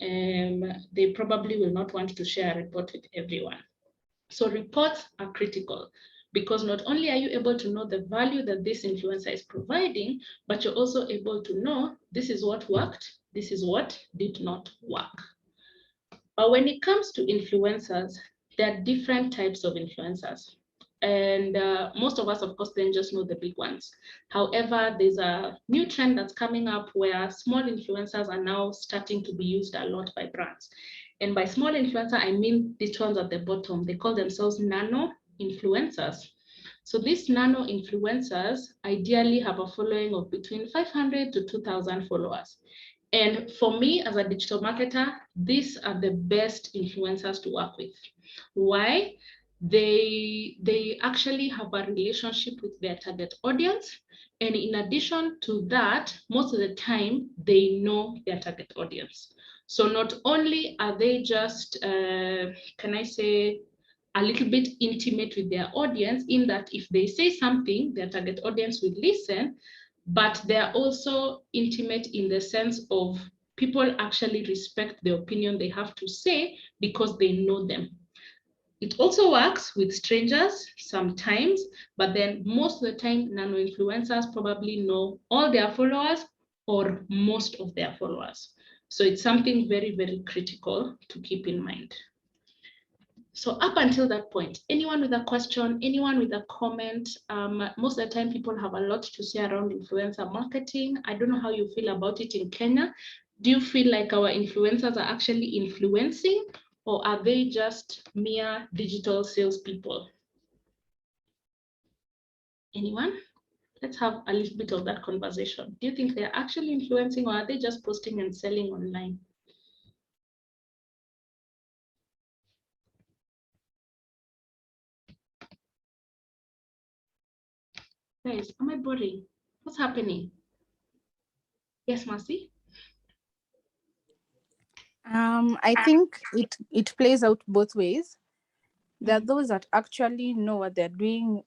they probably will not want to share a report with everyone. So reports are critical because not only are you able to know the value that this influencer is providing, but you're also able to know this is what worked, this is what did not work. But when it comes to influencers, there are different types of influencers. And most of us, of course, then just know the big ones. However, there's a new trend that's coming up where small influencers are now starting to be used a lot by brands. And by small influencer, I mean these ones at the bottom. They call themselves nano influencers. So these nano influencers ideally have a following of between 500 to 2,000 followers. And for me as a digital marketer, these are the best influencers to work with. Why? They actually have a relationship with their target audience. And in addition to that, most of the time, they know their target audience. So not only are they just, can I say, a little bit intimate with their audience in that if they say something, their target audience will listen, but they're also intimate in the sense of people actually respect the opinion they have to say because they know them. It also works with strangers sometimes, but then most of the time, nano influencers probably know all their followers or most of their followers. So it's something very, very critical to keep in mind. So up until that point, anyone with a question, anyone with a comment, most of the time people have a lot to say around influencer marketing. I don't know how you feel about it in Kenya. Do you feel like our influencers are actually influencing, or are they just mere digital salespeople? Anyone? Let's have a little bit of that conversation. Do you think they're actually influencing, or are they just posting and selling online? Guys, am I boring? What's happening? Yes, Marcy? I think it plays out both ways. There are those that actually know what they're doing,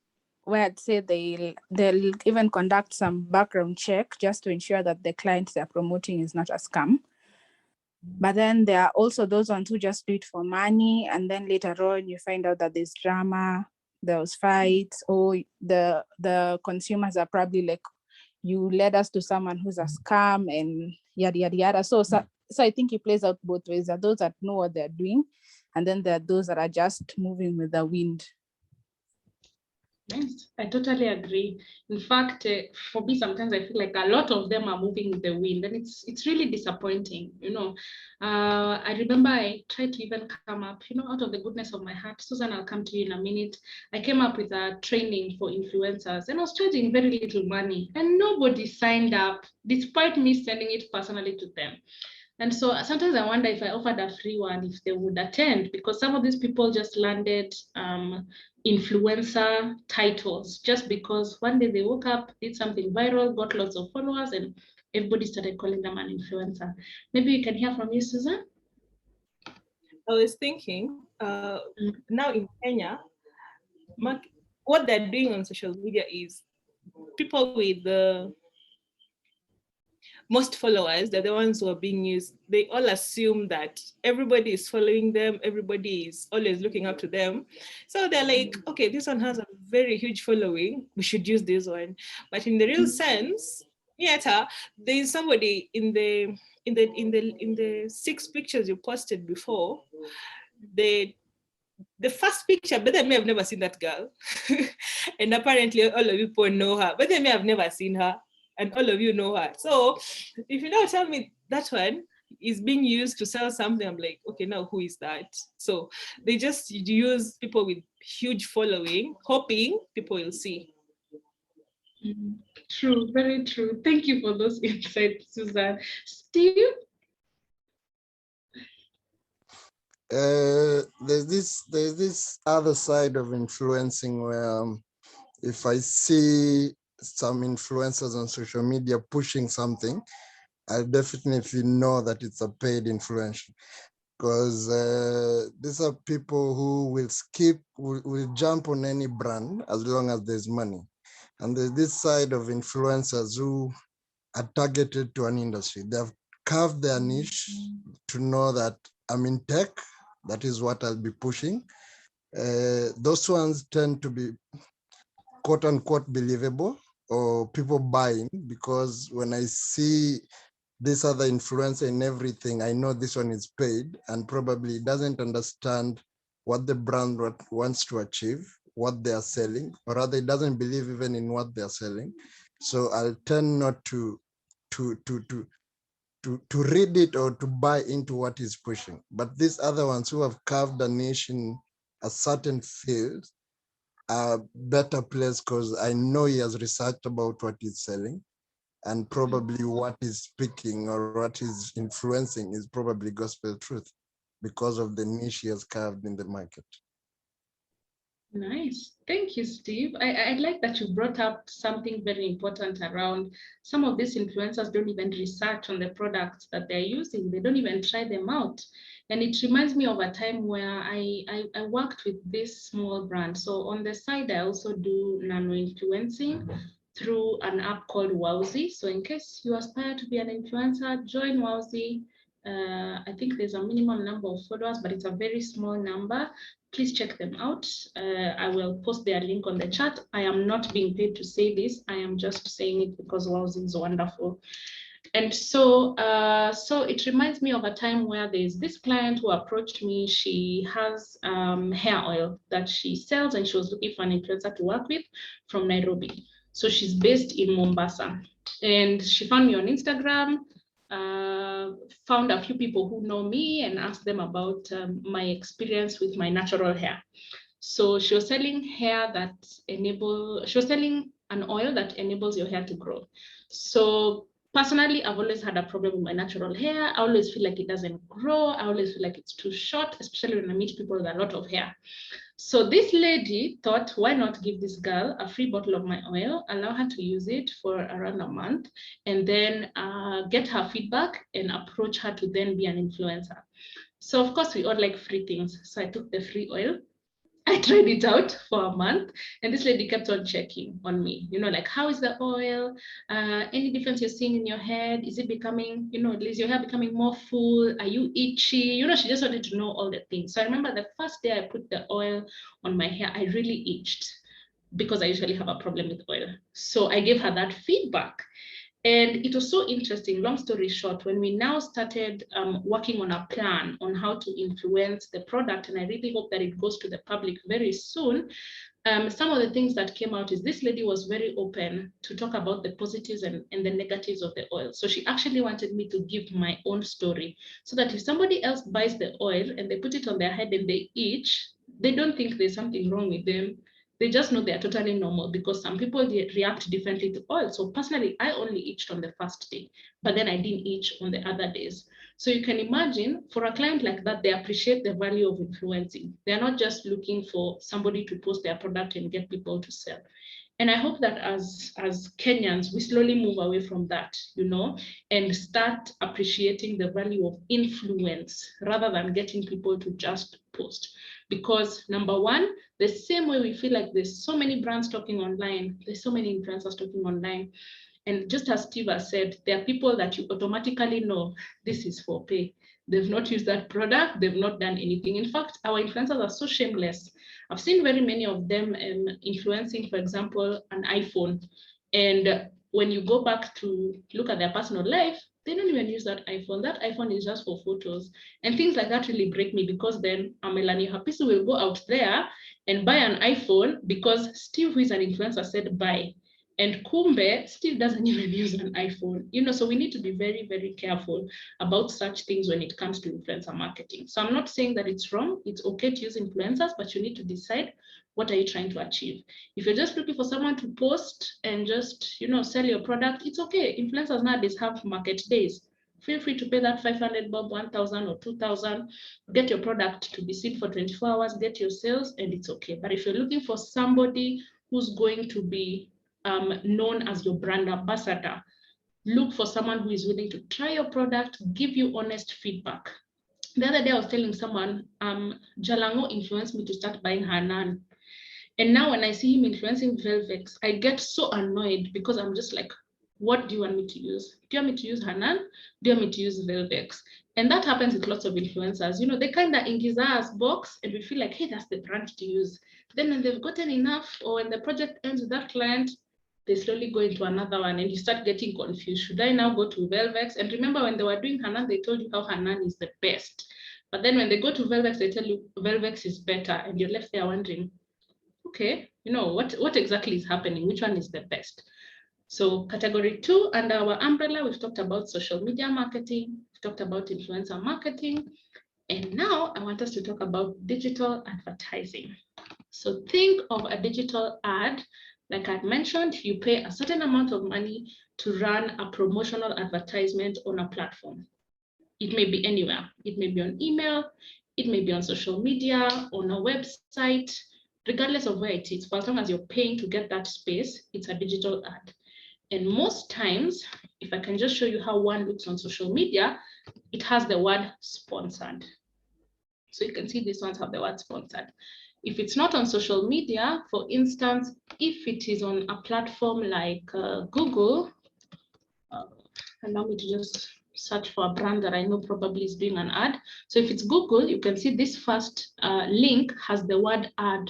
where I'd say they'll even conduct some background check just to ensure that the client they're promoting is not a scam. But then there are also those ones who just do it for money, and then later on you find out that there's drama, there's fights, or the consumers are probably like, you led us to someone who's a scam and yada yada yada. So I think it plays out both ways. There are those that know what they're doing, and then there are those that are just moving with the wind. Nice. I totally agree. In fact, for me, sometimes I feel like a lot of them are moving with the wind, and it's really disappointing. You know, I remember I tried to even come up, you know, out of the goodness of my heart. Susan, I'll come to you in a minute. I came up with a training for influencers, and I was charging very little money, and nobody signed up, despite me sending it personally to them. And so sometimes I wonder if I offered a free one, if they would attend, because some of these people just landed influencer titles just because one day they woke up, did something viral, got lots of followers, and everybody started calling them an influencer. Maybe we can hear from you, Susan? I was thinking, now in Kenya, what they're doing on social media is people with the most followers, they're the ones who are being used. They all assume that everybody is following them, everybody is always looking up to them. So they're like, okay, this one has a very huge following, we should use this one. But in the real sense, there's somebody in the 6 pictures you posted before, the first picture, but they may have never seen that girl. And apparently all of you people know her, but they may have never seen her. And all of you know her. So if you now tell me that one, is being used to sell something. I'm like, okay, now who is that? So they just use people with huge following, hoping people will see. True, very true. Thank you for those insights, Susan. Steve? There's this other side of influencing where if I see some influencers on social media pushing something, I definitely know that it's a paid influencer, because these are people who will jump on any brand as long as there's money. And there's this side of influencers who are targeted to an industry. They've carved their niche to know that I'm in tech, that is what I'll be pushing. Those ones tend to be quote unquote believable, or people buying, because when I see this other influencer in everything, I know this one is paid and probably doesn't understand what the brand wants to achieve, what they are selling, or rather it doesn't believe even in what they're selling. So I'll tend not to read it or to buy into what he's pushing. But these other ones who have carved a niche in a certain field are better placed, because I know he has researched about what he's selling, and probably what he's speaking or what he's influencing is probably gospel truth because of the niche he has carved in the market. Nice. Thank you, Steve. I like that you brought up something very important around some of these influencers don't even research on the products that they're using. They don't even try them out. And it reminds me of a time where I worked with this small brand. So on the side, I also do nano influencing through an app called Wowzy. So in case you aspire to be an influencer, join Wowzy. I think there's a minimum number of followers, but it's a very small number. Please check them out. I will post their link on the chat. I am not being paid to say this. I am just saying it because Wowzy is wonderful. And so, so it reminds me of a time where there's this client who approached me. She has hair oil that she sells, and she was looking for an influencer to work with from Nairobi. So she's based in Mombasa, and she found me on Instagram. Found a few people who know me and asked them about my experience with my natural hair. So she was selling she was selling an oil that enables your hair to grow. So personally, I've always had a problem with my natural hair. I always feel like it doesn't grow. I always feel like it's too short, especially when I meet people with a lot of hair. So this lady thought, why not give this girl a free bottle of my oil, allow her to use it for around a month, and then get her feedback and approach her to then be an influencer. So of course, we all like free things. So I took the free oil. I tried it out for a month, and this lady kept on checking on me, like, how is the oil? Any difference you're seeing in your head? Is it becoming, is your hair becoming more full? Are you itchy? She just wanted to know all the things. So I remember the first day I put the oil on my hair, I really itched because I usually have a problem with oil. So I gave her that feedback. And it was so interesting, long story short, when we now started working on a plan on how to influence the product, and I really hope that it goes to the public very soon, some of the things that came out is this lady was very open to talk about the positives and the negatives of the oil. So she actually wanted me to give my own story, so that if somebody else buys the oil and they put it on their head and they itch, they don't think there's something wrong with them. They just know they're totally normal, because some people react differently to oil. So personally, I only itched on the first day, but then I didn't itch on the other days. So you can imagine, for a client like that, they appreciate the value of influencing. They're not just looking for somebody to post their product and get people to sell. And I hope that as Kenyans, we slowly move away from that, and start appreciating the value of influence rather than getting people to just post. Because number one, the same way we feel like there's so many brands talking online, there's so many influencers talking online. And just as Steve has said, there are people that you automatically know this is for pay. They've not used that product. They've not done anything. In fact, our influencers are so shameless. I've seen very many of them influencing, for example, an iPhone. And when you go back to look at their personal life, they don't even use that iPhone. That iPhone is just for photos. And things like that really break me, because then Melanie Hapisu will go out there and buy an iPhone because Steve, who is an influencer, said buy. And Kumbe still doesn't even use an iPhone, you know, so we need to be very, very careful about such things when it comes to influencer marketing. So I'm not saying that it's wrong. It's okay to use influencers, but you need to decide, what are you trying to achieve? If you're just looking for someone to post and just, you know, sell your product, it's okay. Influencers nowadays have market days. Feel free to pay that 500 bob, 1,000 or 2,000, get your product to be seen for 24 hours, get your sales, and it's okay. But if you're looking for somebody who's going to be known as your brand ambassador, look for someone who is willing to try your product, give you honest feedback. The other day I was telling someone, Jalango influenced me to start buying Hanan. And now when I see him influencing Velvex, I get so annoyed because I'm just like, what do you want me to use? Do you want me to use Hanan? Do you want me to use Velvex? And that happens with lots of influencers. You know, they kind of ingiza us box and we feel like, hey, that's the brand to use. Then when they've gotten enough, or when the project ends with that client, they slowly go into another one and you start getting confused. Should I now go to Velvex? And remember, when they were doing Hanan, they told you how Hanan is the best. But then when they go to Velvex, they tell you Velvex is better. And you're left there wondering, okay, you know, what exactly is happening? Which one is the best? So category 2 under our umbrella, we've talked about social media marketing, we've talked about influencer marketing, and now I want us to talk about digital advertising. So think of a digital ad. Like I mentioned, you pay a certain amount of money to run a promotional advertisement on a platform. It may be anywhere. It may be on email, it may be on social media, on a website, regardless of where it is. For as long as you're paying to get that space, it's a digital ad. And most times, if I can just show you how one looks on social media, it has the word sponsored. So you can see these ones have the word sponsored. If it's not on social media, for instance, if it is on a platform like Google, allow me to just search for a brand that I know probably is doing an ad. So if it's Google, you can see this first link has the word ad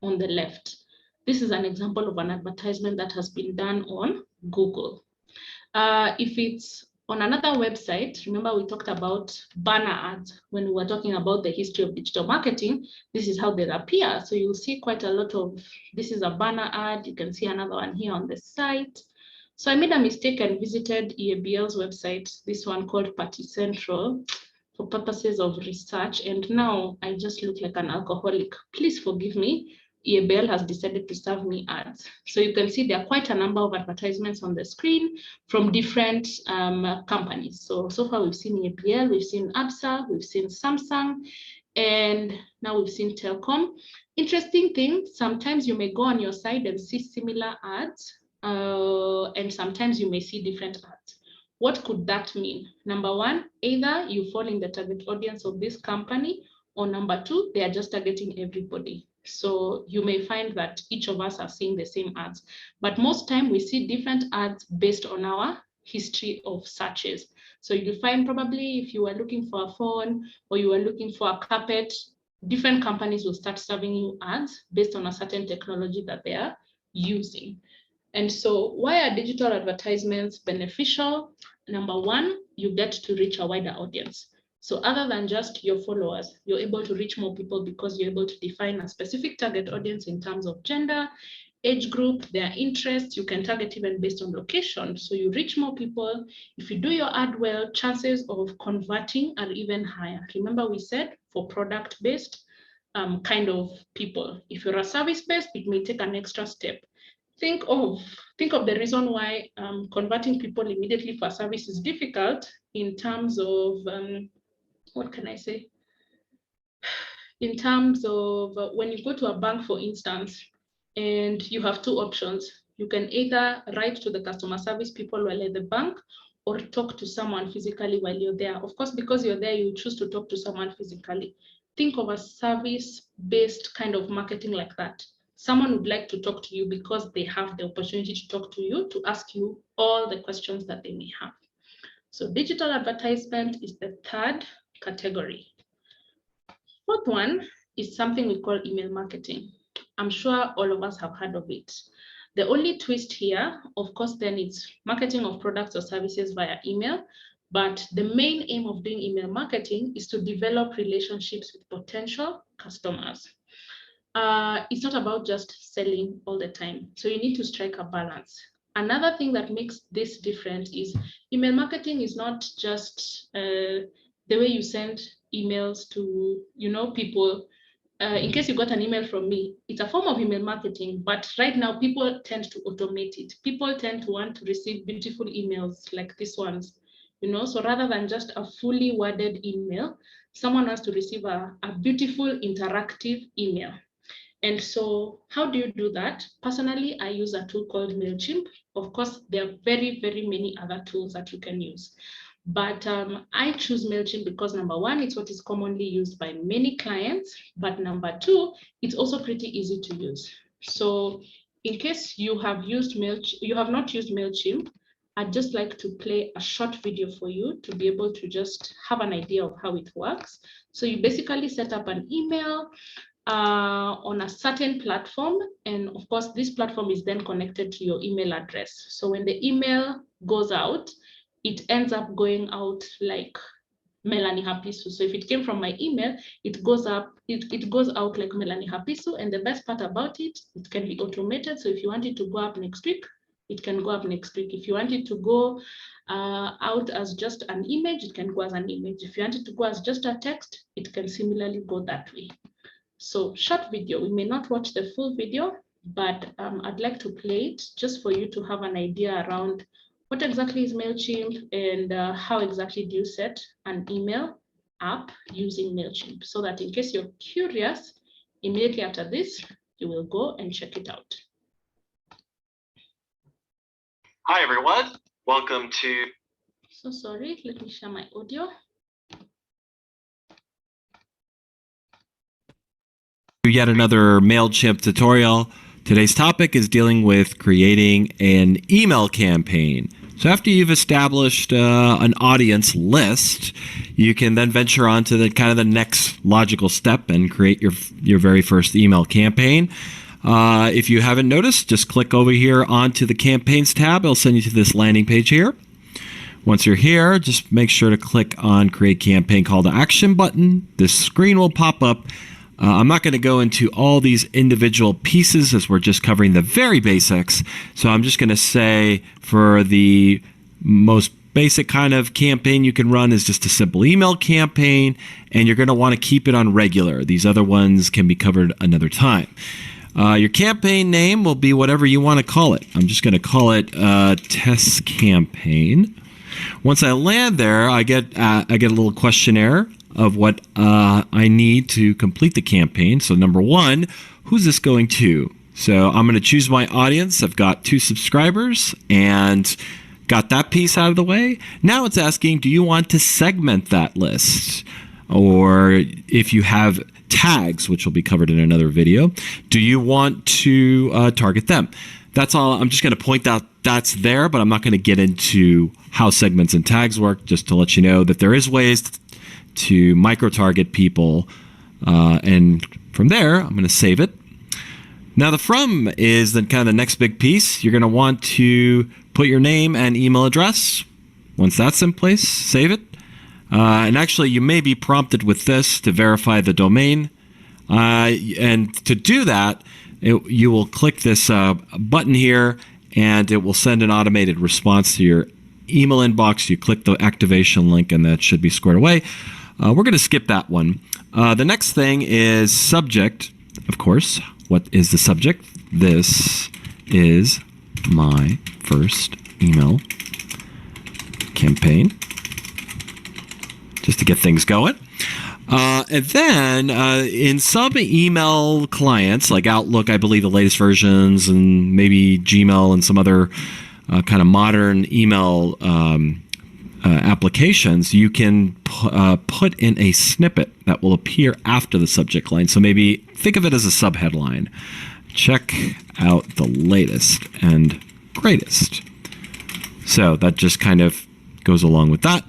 on the left. This is an example of an advertisement that has been done on Google. If it's on another website, remember we talked about banner ads when we were talking about the history of digital marketing. This is how they appear. So you'll see quite a lot of, this is a banner ad. You can see another one here on the site. So I made a mistake and visited EABL's website, this one called Party Central, for purposes of research. And now I just look like an alcoholic. Please forgive me. EABL has decided to serve me ads. So you can see there are quite a number of advertisements on the screen from different companies. So far we've seen EABL, we've seen ABSA, we've seen Samsung, and now we've seen Telcom. Interesting thing, sometimes you may go on your side and see similar ads, and sometimes you may see different ads. What could that mean? Number one, either you fall in the target audience of this company, or number two, they are just targeting everybody. So you may find that each of us are seeing the same ads, but most time we see different ads based on our history of searches. So you'll find probably if you are looking for a phone or you are looking for a carpet, different companies will start serving you ads based on a certain technology that they are using. And so why are digital advertisements beneficial? Number one, you get to reach a wider audience. So other than just your followers, you're able to reach more people because you're able to define a specific target audience in terms of gender, age group, their interests. You can target even based on location. So you reach more people. If you do your ad well, chances of converting are even higher. Remember we said for product-based kind of people. If you're a service-based, it may take an extra step. Think of the reason why converting people immediately for service is difficult in terms of, what can I say? In terms of when you go to a bank, for instance, and you have two options. You can either write to the customer service people while at the bank or talk to someone physically while you're there. Of course, because you're there, you choose to talk to someone physically. Think of a service-based kind of marketing like that. Someone would like to talk to you because they have the opportunity to talk to you, to ask you all the questions that they may have. So digital advertisement is the third category. Fourth one is something we call email marketing. I'm sure all of us have heard of it. The only twist here, of course, then it's marketing of products or services via email, but the main aim of doing email marketing is to develop relationships with potential customers. It's not about just selling all the time. So you need to strike a balance. Another thing that makes this different is email marketing is not just the way you send emails to people. In case you got an email from me, it's a form of email marketing, but right now people tend to automate it. People tend to want to receive beautiful emails like these ones, so rather than just a fully worded email, someone wants to receive a beautiful interactive email. And so how do you do that? Personally, I use a tool called MailChimp. Of course, there are very, very many other tools that you can use. But I choose MailChimp because number one, it's what is commonly used by many clients. But number two, it's also pretty easy to use. So in case you have used you have not used MailChimp, I'd just like to play a short video for you to be able to just have an idea of how it works. So you basically set up an email on a certain platform, and of course this platform is then connected to your email address. So when the email goes out, it ends up going out like Melanie Hapisu. So if it came from my email, it goes out like Melanie Hapisu. And the best part about it, it can be automated. So if you want it to go up next week, it can go up next week. If you want it to go out as just an image, it can go as an image. If you want it to go as just a text, it can similarly go that way. So short video, we may not watch the full video, but I'd like to play it just for you to have an idea around what exactly is MailChimp and how exactly do you set an email app using MailChimp, so that in case you're curious, immediately after this, you will go and check it out. Hi, everyone. Welcome to... So sorry, let me share my audio. Yet another MailChimp tutorial. Today's topic is dealing with creating an email campaign. So after you've established an audience list, you can then venture on to the next logical step and create your very first email campaign. If you haven't noticed, just click over here onto the campaigns tab. It'll send you to this landing page here. Once you're here, just make sure to click on create campaign call to action button. This screen will pop up. I'm not going to go into all these individual pieces as we're just covering the very basics. So I'm just going to say for the most basic kind of campaign you can run is just a simple email campaign, and you're going to want to keep it on regular. These other ones can be covered another time. Your campaign name will be whatever you want to call it. I'm just going to call it test campaign. Once I land there, I get a little questionnaire of what I need to complete the campaign. So number one, who's this going to? So I'm going to choose my audience. I've got 2 subscribers and got that piece out of the way. Now it's asking, do you want to segment that list? Or if you have tags, which will be covered in another video, do you want to target them? That's all. I'm just going to point out that's there, but I'm not going to get into how segments and tags work, just to let you know that there is ways to micro-target people, and from there, I'm going to save it. Now the from is the kind of the next big piece. You're going to want to put your name and email address. Once that's in place, save it. And actually, you may be prompted with this to verify the domain. And to do that, you will click this button here, and it will send an automated response to your email inbox. You click the activation link, and that should be squared away. We're going to skip that one. The next thing is subject, of course. What is the subject? This is my first email campaign, just to get things going. And then in some email clients, like Outlook, I believe the latest versions, and maybe Gmail and some other kind of modern email applications, you can put in a snippet that will appear after the subject line. So maybe think of it as a subheadline. Check out the latest and greatest. So that just kind of goes along with that.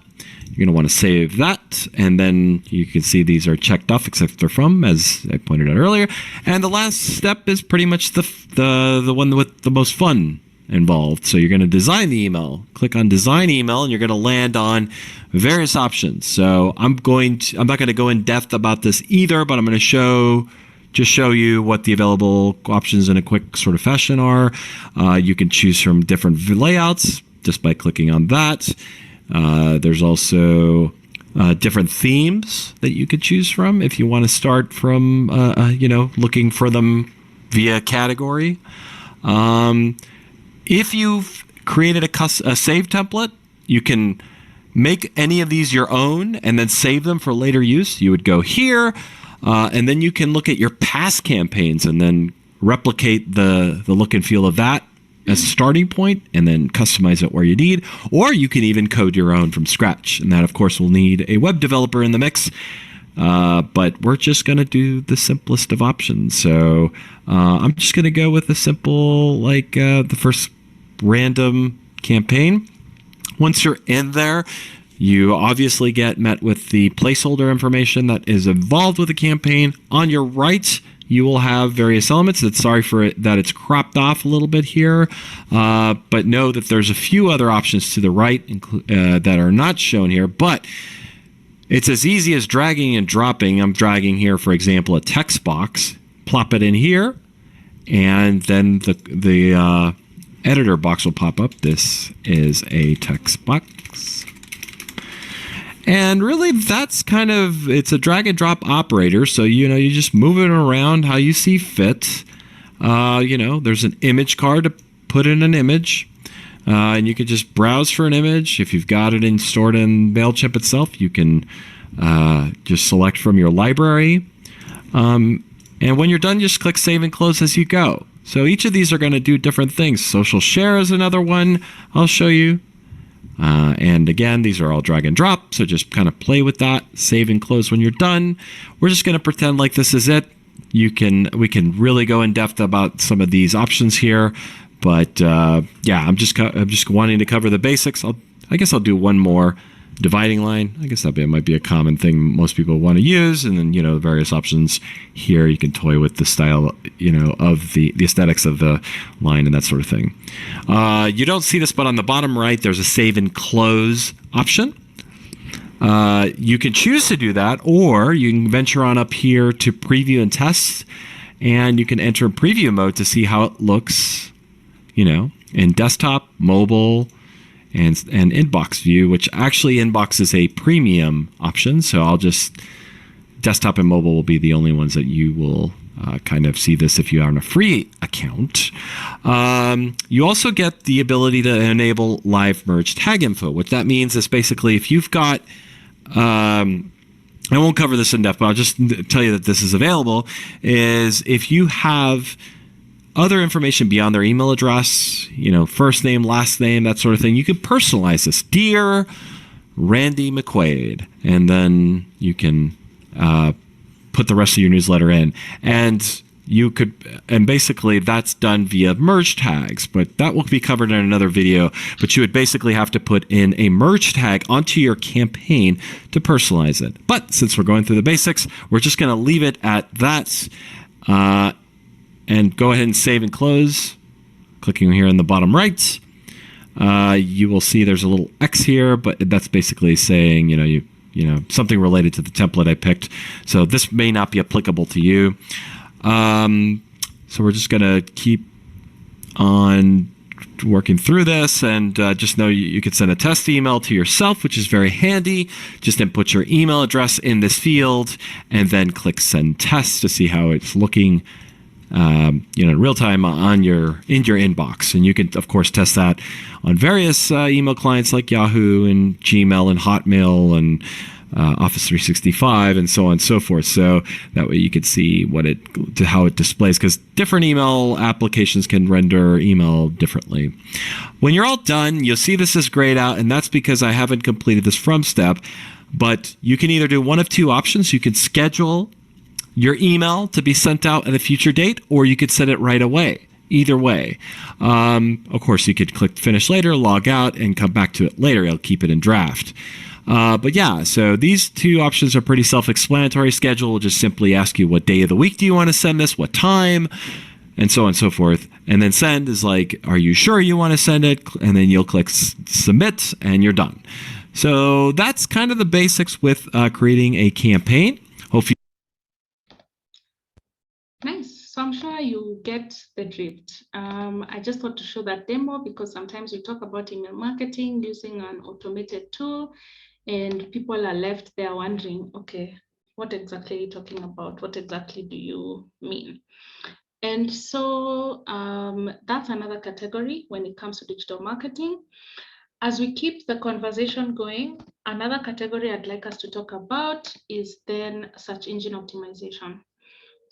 You're going to want to save that, and then you can see these are checked off except for from, as I pointed out earlier. And the last step is pretty much the one with the most fun involved. So you're going to design the email. Click on design email, and you're going to land on various options. So I'm not going to go in depth about this either, but I'm going to show just show you what the available options in a quick sort of fashion are. You can choose from different layouts just by clicking on that. There's also different themes that you could choose from if you want to start from, looking for them via category. If you've created a save template, you can make any of these your own and then save them for later use. You would go here, and then you can look at your past campaigns and then replicate the look and feel of that as a starting point and then customize it where you need. Or you can even code your own from scratch. And that, of course, will need a web developer in the mix. But we're just going to do the simplest of options. So I'm just going to go with a simple, like the first random campaign. Once you're in there, you obviously get met with the placeholder information that is involved with the campaign. On your right, you will have various elements. Sorry for it that it's cropped off a little bit here, but know that there's a few other options to the right that are not shown here, but it's as easy as dragging and dropping. I'm dragging here, for example, a text box, plop it in here, and then the editor box will pop up. This is a text box. And really, that's it's a drag and drop operator. So, you just move it around how you see fit. There's an image card to put in an image. And you can just browse for an image. If you've got it stored in MailChimp itself, you can just select from your library. And when you're done, just click Save and Close as you go. So each of these are going to do different things. Social share is another one I'll show you. And again, these are all drag and drop. So just kind of play with that. Save and close when you're done. We're just going to pretend like this is it. We can really go in depth about some of these options here. But I'm just wanting to cover the basics. I guess I'll do one more dividing line. I guess that might be a common thing most people want to use. And then, the various options here, you can toy with the style, of the aesthetics of the line and that sort of thing. You don't see this, but on the bottom right, there's a save and close option. You can choose to do that, or you can venture on up here to preview and test, and you can enter preview mode to see how it looks, in desktop, mobile, and inbox view, which actually inbox is a premium option. So desktop and mobile will be the only ones that you will kind of see this if you are on a free account. You also get the ability to enable live merge tag info. What that means is basically if you've got, I won't cover this in depth, but I'll just tell you that this is available, is if you have other information beyond their email address, first name, last name, that sort of thing, you can personalize this. Dear Randy McQuaid. And then you can put the rest of your newsletter in. And basically that's done via merge tags, but that will be covered in another video. But you would basically have to put in a merge tag onto your campaign to personalize it. But since we're going through the basics, we're just going to leave it at that. And go ahead and save and close. Clicking here in the bottom right, you will see there's a little X here, but that's basically saying, something related to the template I picked. So this may not be applicable to you. So we're just going to keep on working through this, and just know you could send a test email to yourself, which is very handy. Just input your email address in this field and then click send test to see how it's looking in real time in your inbox. And you can, of course, test that on various email clients like Yahoo and Gmail and Hotmail and Office 365 and so on and so forth. So that way you can see how it displays, because different email applications can render email differently. When you're all done, you'll see this is grayed out, and that's because I haven't completed this from step. But you can either do one of two options. You can schedule your email to be sent out at a future date, or you could send it right away. Either way. Of course, you could click finish later, log out, and come back to it later. It'll keep it in draft. But yeah, so these two options are pretty self-explanatory. Schedule will just simply ask you what day of the week do you want to send this, what time, and so on and so forth. And then send is like, are you sure you want to send it? And then you'll click submit, and you're done. So that's kind of the basics with creating a campaign. Hope you So I'm sure you get the drift. I just thought to show that demo because sometimes we talk about email marketing using an automated tool and people are left there wondering, okay, what exactly are you talking about? What exactly do you mean? And so that's another category when it comes to digital marketing. As we keep the conversation going, another category I'd like us to talk about is then search engine optimization.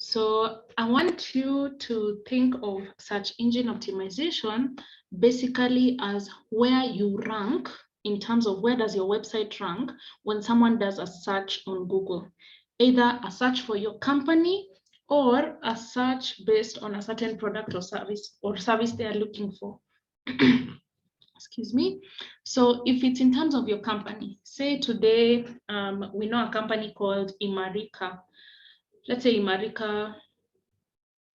So I want you to think of search engine optimization basically as where you rank in terms of where does your website rank when someone does a search on Google, either a search for your company or a search based on a certain product or service they are looking for. Excuse me. So if it's in terms of your company, say today we know a company called Imarika. Let's say Imarika,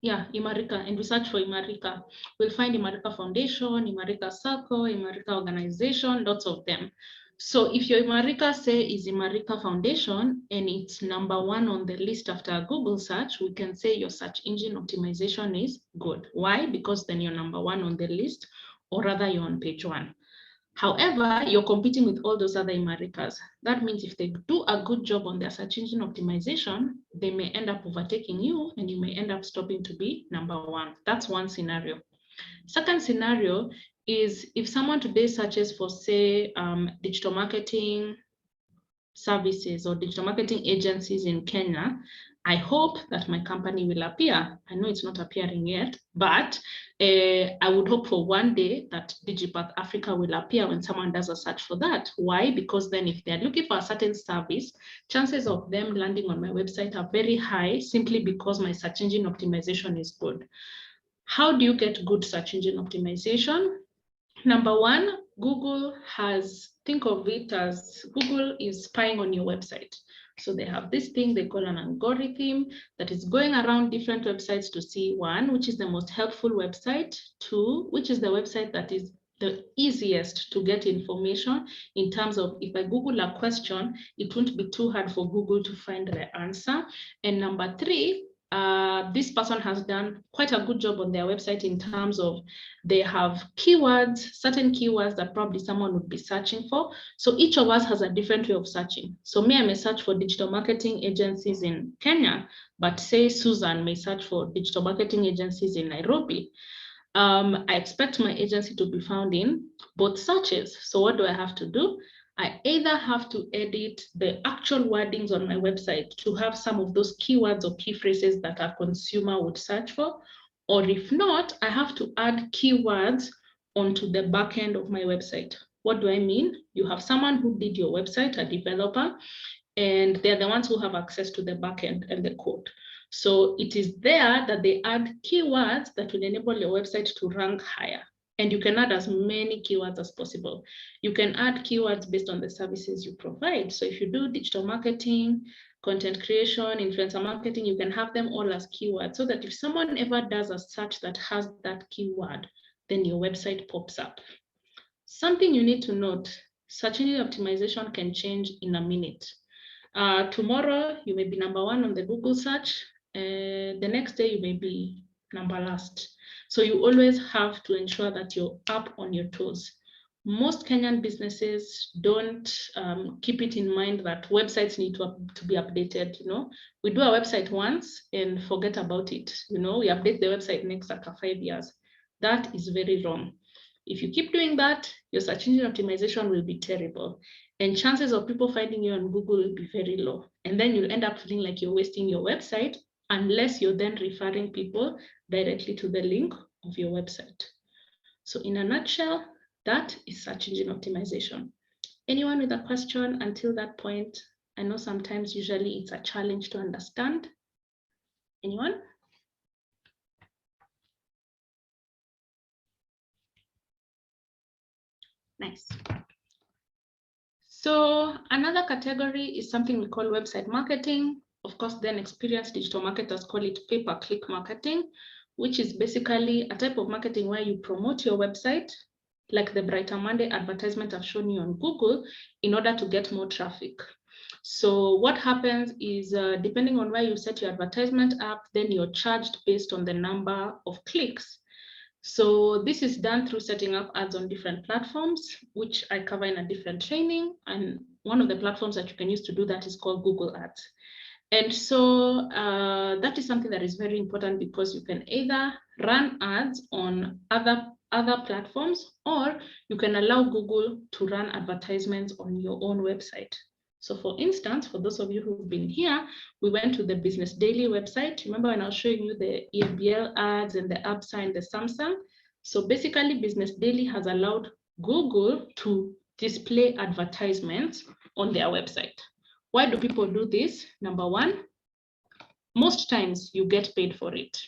and we search for Imarika. We'll find Imarika Foundation, Imarika Circle, Imarika Organization, lots of them. So if your Imarika, say, is Imarika Foundation and it's #1 on the list after a Google search, we can say your search engine optimization is good. Why? Because then you're #1 on the list, or rather you're on page 1. However, you're competing with all those other Imarikas. That means if they do a good job on their search engine optimization, they may end up overtaking you and you may end up stopping to be #1. That's one scenario. Second scenario is if someone today searches for, say, digital marketing services or digital marketing agencies in Kenya, I hope that my company will appear. I know it's not appearing yet, but I would hope for one day that DigiPath Africa will appear when someone does a search for that. Why? Because then if they're looking for a certain service, chances of them landing on my website are very high simply because my search engine optimization is good. How do you get good search engine optimization? #1, Google has, think of it as Google is spying on your website. So they have this thing they call an algorithm that is going around different websites to see, 1, which is the most helpful website, 2, which is the website that is the easiest to get information in terms of if I Google a question, it won't be too hard for Google to find the answer. And #3, this person has done quite a good job on their website in terms of they have keywords, certain keywords that probably someone would be searching for. So each of us has a different way of searching. So me, I may search for digital marketing agencies in Kenya, but say Susan may search for digital marketing agencies in Nairobi. I expect my agency to be found in both searches. So what do I have to do? I either have to edit the actual wordings on my website to have some of those keywords or key phrases that a consumer would search for, or if not, I have to add keywords onto the back end of my website. What do I mean? You have someone who did your website, a developer, and they're the ones who have access to the back end and the code. So it is there that they add keywords that will enable your website to rank higher. And you can add as many keywords as possible. You can add keywords based on the services you provide. So if you do digital marketing, content creation, influencer marketing, you can have them all as keywords so that if someone ever does a search that has that keyword, then your website pops up. Something you need to note, search engine optimization can change in a minute. Tomorrow, you may be #1 on the Google search. The next day, you may be last. So you always have to ensure that you're up on your toes. Most Kenyan businesses don't keep it in mind that websites need to be updated. We do a website once and forget about it. We update the website next after 5 years. That is very wrong. If you keep doing that, your search engine optimization will be terrible. And chances of people finding you on Google will be very low. And then you'll end up feeling like you're wasting your website unless you're then referring people directly to the link of your website. So in a nutshell, that is search engine optimization. Anyone with a question until that point? I know sometimes usually it's a challenge to understand. Anyone? Nice. So another category is something we call website marketing. Of course, then experienced digital marketers call it pay-per-click marketing, which is basically a type of marketing where you promote your website, like the Brighter Monday advertisement I've shown you on Google, in order to get more traffic. So what happens is, depending on where you set your advertisement up, then you're charged based on the number of clicks. So this is done through setting up ads on different platforms, which I cover in a different training. And one of the platforms that you can use to do that is called Google Ads. And so that is something that is very important, because you can either run ads on other platforms, or you can allow Google to run advertisements on your own website. So for instance, for those of you who've been here, we went to the Business Daily website. Remember when I was showing you the EFBL ads and the Absa and the Samsung? So basically, Business Daily has allowed Google to display advertisements on their website. Why do people do this? Number one, most times you get paid for it.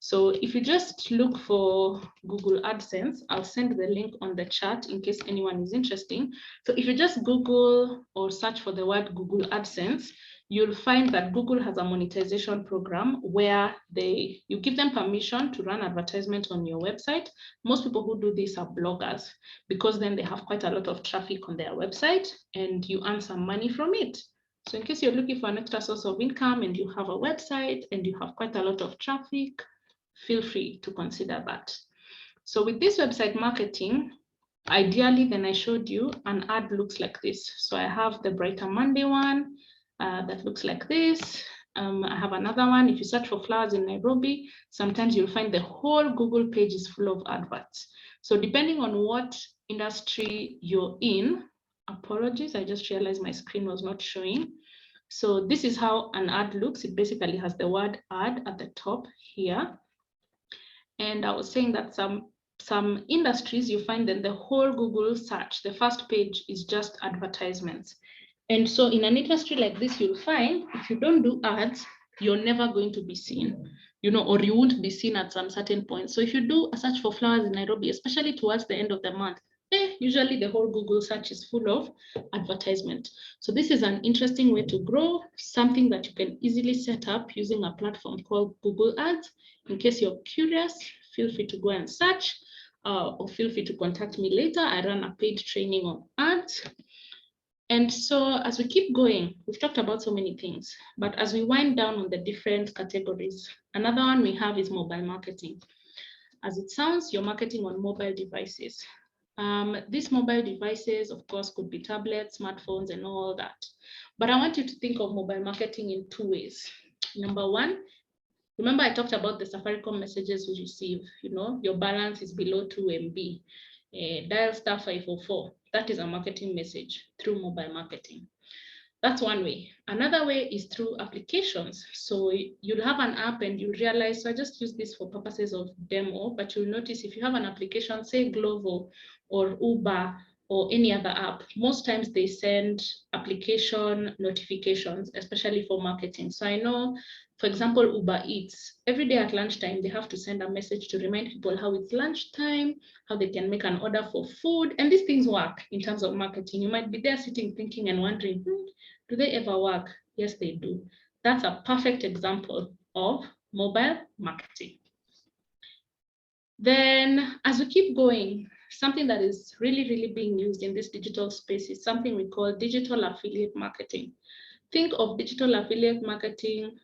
So if you just look for Google AdSense, I'll send the link on the chat in case anyone is interested. So if you just Google or search for the word Google AdSense, you'll find that Google has a monetization program where you give them permission to run advertisement on your website. Most people who do this are bloggers, because then they have quite a lot of traffic on their website and you earn some money from it. So in case you're looking for an extra source of income and you have a website and you have quite a lot of traffic, feel free to consider that. So with this website marketing, ideally, then I showed you an ad looks like this. So I have the Brighter Monday one that looks like this. I have another one. If you search for flowers in Nairobi, sometimes you'll find the whole Google page is full of adverts. So depending on what industry you're in, apologies, I just realized my screen was not showing. So this is how an ad looks. It basically has the word ad at the top here. And I was saying that some industries, you find that the whole Google search, the first page is just advertisements. And so in an industry like this, you'll find if you don't do ads, you're never going to be seen, or you won't be seen at some certain point. So if you do a search for flowers in Nairobi, especially towards the end of the month, usually the whole Google search is full of advertisement. So this is an interesting way to grow, something that you can easily set up using a platform called Google Ads. In case you're curious, feel free to go and search, or feel free to contact me later. I run a paid training on ads. And so as we keep going, we've talked about so many things, but as we wind down on the different categories, another one we have is mobile marketing. As it sounds, you're marketing on mobile devices. These mobile devices, of course, could be tablets, smartphones, and all that. But I want you to think of mobile marketing in two ways. Number one, remember I talked about the Safaricom messages we receive, your balance is below 2 MB. Dial star 544. That is a marketing message through mobile marketing. That's one way. Another way is through applications. So you'll have an app and you realize, so I just use this for purposes of demo, but you'll notice if you have an application, say Glovo or Uber or any other app, most times they send application notifications, especially for marketing. So I know, for example, Uber Eats, every day at lunchtime, they have to send a message to remind people how it's lunchtime, how they can make an order for food. And these things work in terms of marketing. You might be there sitting, thinking and wondering, do they ever work? Yes, they do. That's a perfect example of mobile marketing. Then as we keep going, something that is really, really being used in this digital space is something we call digital affiliate marketing. Think of digital affiliate marketing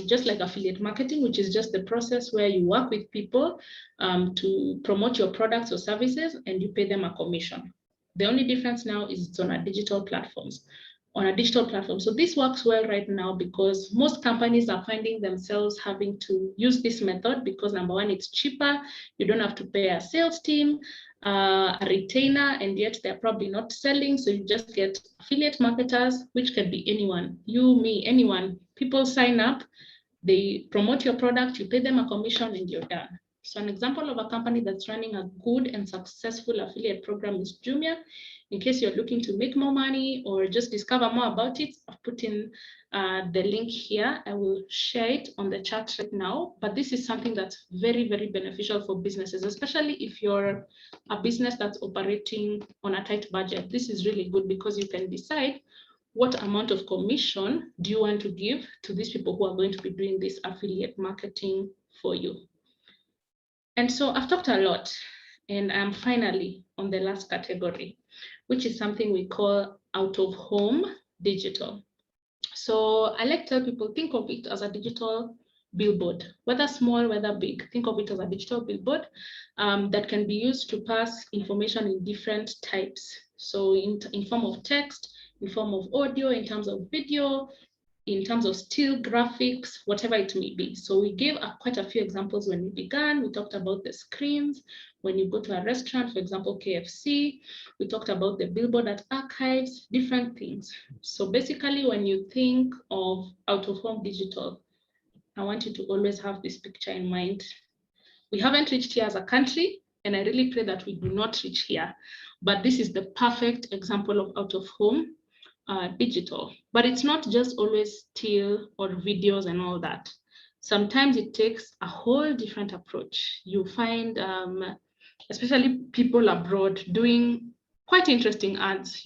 just like affiliate marketing, which is just the process where you work with people to promote your products or services and you pay them a commission. The only difference now is it's on a digital platforms. So this works well right now because most companies are finding themselves having to use this method because number one, it's cheaper. You don't have to pay a sales team, a retainer, and yet they're probably not selling. So you just get affiliate marketers, which can be anyone, you, me, anyone. People sign up, they promote your product, you pay them a commission and you're done. So an example of a company that's running a good and successful affiliate program is Jumia. In case you're looking to make more money or just discover more about it, I've put in the link here. I will share it on the chat right now, but this is something that's very, very beneficial for businesses, especially if you're a business that's operating on a tight budget. This is really good because you can decide what amount of commission do you want to give to these people who are going to be doing this affiliate marketing for you. And so I've talked a lot, and I'm finally on the last category, which is something we call out-of-home digital. So I like to tell people, think of it as a digital billboard, whether small, whether big. Think of it as a digital billboard that can be used to pass information in different types. So in form of text, in form of audio, in terms of video, in terms of still graphics, whatever it may be. So we gave quite a few examples when we began. We talked about the screens. When you go to a restaurant, for example, KFC, we talked about the billboard at archives, different things. So basically, when you think of out-of-home digital, I want you to always have this picture in mind. We haven't reached here as a country, and I really pray that we do not reach here. But this is the perfect example of out-of-home digital. But it's not just always still or videos and all that. Sometimes it takes a whole different approach. You find, especially people abroad, doing quite interesting ads,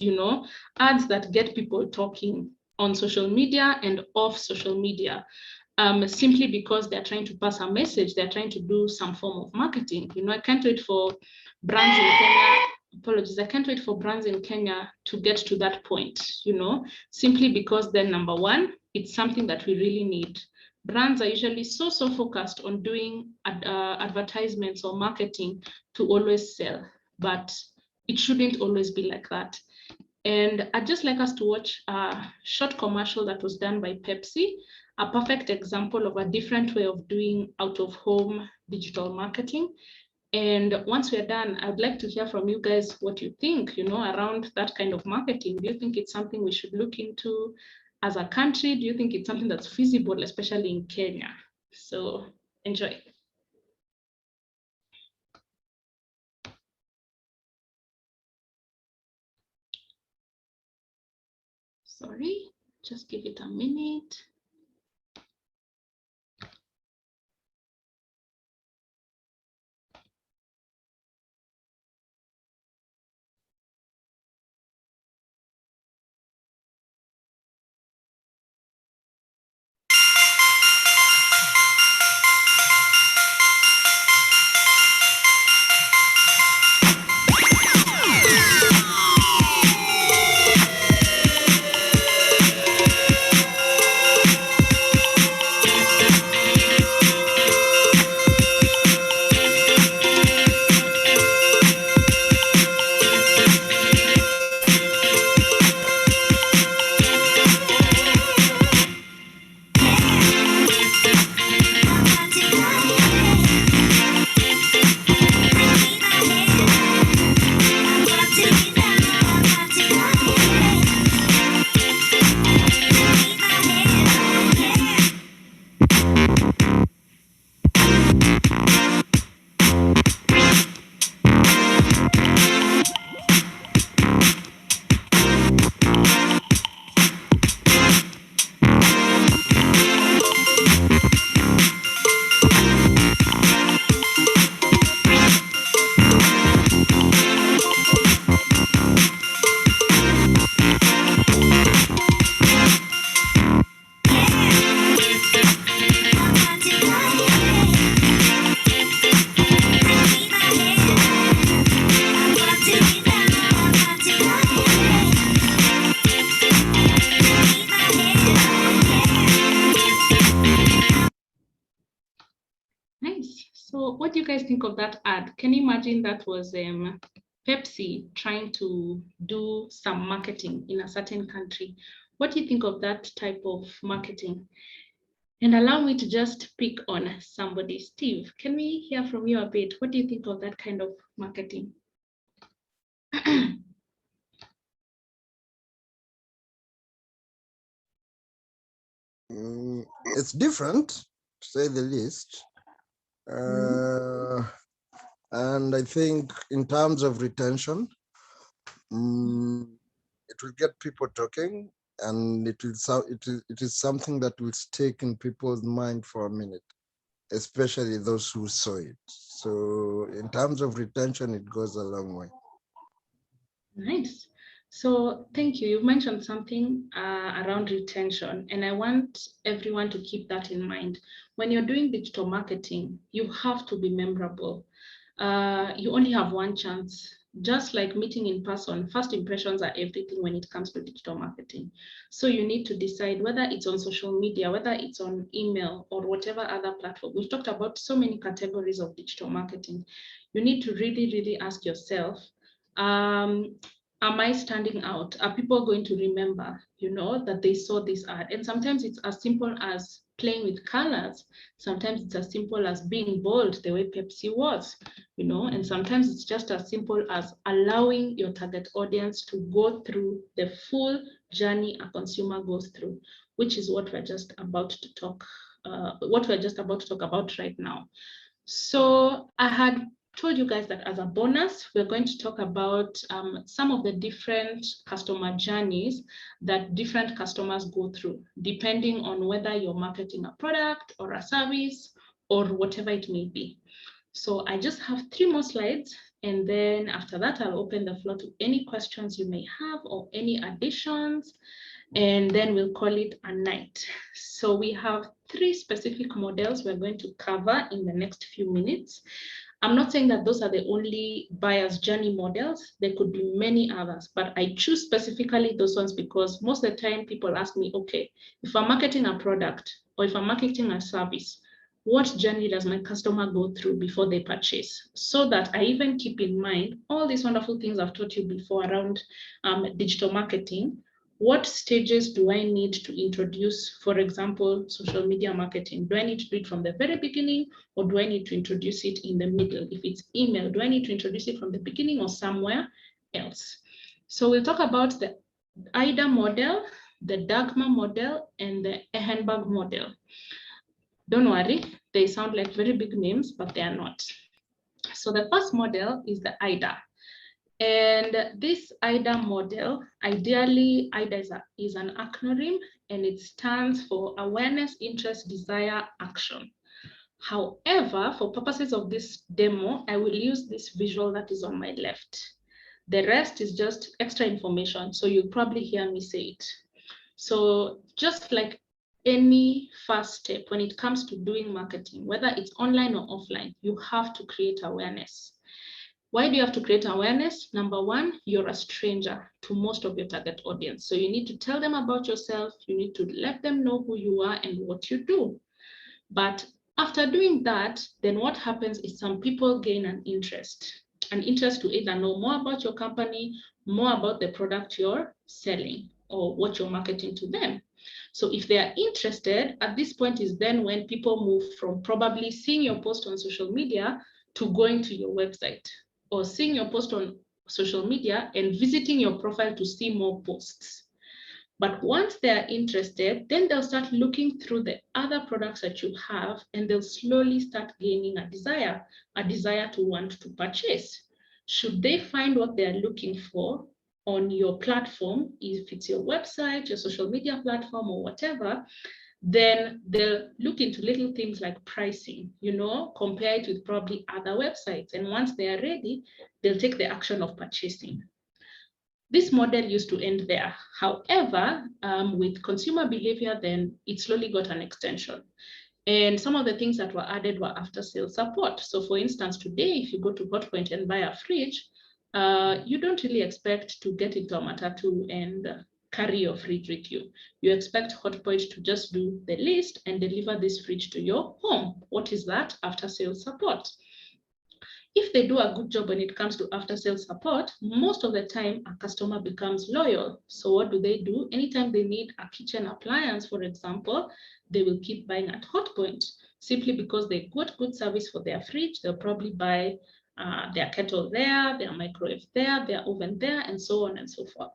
ads that get people talking on social media and off social media. Simply because they're trying to pass a message, they're trying to do some form of marketing. I can't wait for brands in Kenya, apologies, I can't wait for brands in Kenya to get to that point, simply because then number one, it's something that we really need. Brands are usually so focused on doing advertisements or marketing to always sell, but it shouldn't always be like that. And I'd just like us to watch a short commercial that was done by Pepsi, a perfect example of a different way of doing out-of-home digital marketing. And once we're done, I'd like to hear from you guys what you think, around that kind of marketing. Do you think it's something we should look into as a country? Do you think it's something that's feasible, especially in Kenya? So enjoy. Sorry, just give it a minute. Nice. So what do you guys think of that ad? Can you imagine that was Pepsi trying to do some marketing in a certain country? What do you think of that type of marketing? And allow me to just pick on somebody. Steve, can we hear from you a bit? What do you think of that kind of marketing? It's different, to say the least. And I think in terms of retention, it will get people talking, and it is something that will stick in people's mind for a minute, especially those who saw it. So in terms of retention, it goes a long way. Nice. So thank you. You've mentioned something around retention, and I want everyone to keep that in mind. When you're doing digital marketing, you have to be memorable. You only have one chance. just like meeting in person, first impressions are everything when it comes to digital marketing. So you need to decide whether it's on social media, whether it's on email or whatever other platform. We've talked about so many categories of digital marketing. You need to really, really ask yourself, am I standing out? Are people going to remember, that they saw this ad? And sometimes it's as simple as playing with colors. Sometimes it's as simple as being bold, the way Pepsi was, and sometimes it's just as simple as allowing your target audience to go through the full journey a consumer goes through, which is what we're just about to talk about right now. So I had told you guys that as a bonus, we're going to talk about some of the different customer journeys that different customers go through, depending on whether you're marketing a product or a service or whatever it may be. So I just have 3 more slides, and then after that, I'll open the floor to any questions you may have or any additions, and then we'll call it a night. So we have 3 specific models we're going to cover in the next few minutes. I'm not saying that those are the only buyer's journey models. There could be many others, but I choose specifically those ones because most of the time people ask me, okay, if I'm marketing a product or if I'm marketing a service, what journey does my customer go through before they purchase? So that I even keep in mind all these wonderful things I've taught you before around digital marketing. What stages do I need to introduce, for example, social media marketing? Do I need to do it from the very beginning, or do I need to introduce it in the middle? If it's email, do I need to introduce it from the beginning or somewhere else? So we'll talk about the AIDA model, the Dagmar model, and the Ehrenberg model. Don't worry, they sound like very big names, but they are not. So the first model is the AIDA. And this AIDA model, ideally, AIDA is an acronym, and it stands for Awareness, Interest, Desire, Action. However, for purposes of this demo, I will use this visual that is on my left. The rest is just extra information, so you'll probably hear me say it. So just like any first step when it comes to doing marketing, whether it's online or offline, you have to create awareness. Why do you have to create awareness? Number one, you're a stranger to most of your target audience. So you need to tell them about yourself. You need to let them know who you are and what you do. But after doing that, then what happens is some people gain an interest to either know more about your company, more about the product you're selling or what you're marketing to them. So if they are interested, at this point is then when people move from probably seeing your post on social media to going to your website, or seeing your post on social media and visiting your profile to see more posts. But once they're interested, then they'll start looking through the other products that you have, and they'll slowly start gaining a desire to want to purchase. Should they find what they're looking for on your platform, if it's your website, your social media platform, or whatever, then they'll look into little things like pricing, compare it with probably other websites. And once they are ready, they'll take the action of purchasing. This model used to end there. However, with consumer behavior, then it slowly got an extension. And some of the things that were added were after sales support. So for instance, today, if you go to Hotpoint and buy a fridge, you don't really expect to get into a matatu and carry your fridge with you. You expect Hotpoint to just do the list and deliver this fridge to your home. What is that? After sales support. If they do a good job when it comes to after sales support, most of the time a customer becomes loyal. So what do? Anytime they need a kitchen appliance, for example, they will keep buying at Hotpoint simply because they got good service for their fridge. They'll probably buy their kettle there, their microwave there, their oven there, and so on and so forth.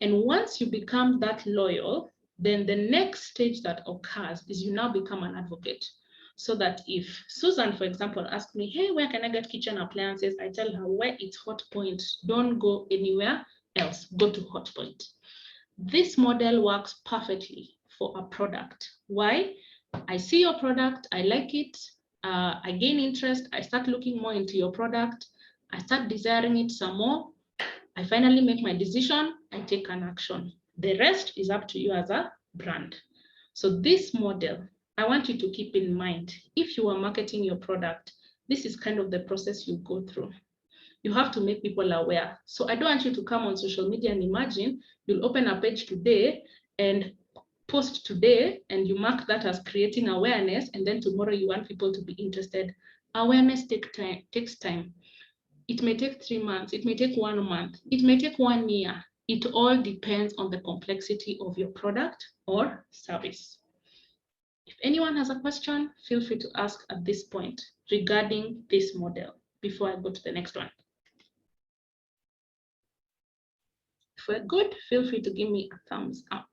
And once you become that loyal, then the next stage that occurs is you now become an advocate. So that if Susan, for example, asks me, hey, where can I get kitchen appliances? I tell her, where it's Hotpoint. Don't go anywhere else. Go to Hotpoint. This model works perfectly for a product. Why? I see your product, I like it, I gain interest, I start looking more into your product, I start desiring it some more, I finally make my decision, I take an action. The rest is up to you as a brand. So this model, I want you to keep in mind, if you are marketing your product, this is kind of the process you go through. You have to make people aware. So I don't want you to come on social media and imagine you'll open a page today and post today, and you mark that as creating awareness, and then tomorrow you want people to be interested. Awareness takes time. It may take 3 months, it may take 1 month, it may take 1 year. It all depends on the complexity of your product or service. If anyone has a question, feel free to ask at this point regarding this model before I go to the next one. If we're good, feel free to give me a thumbs up.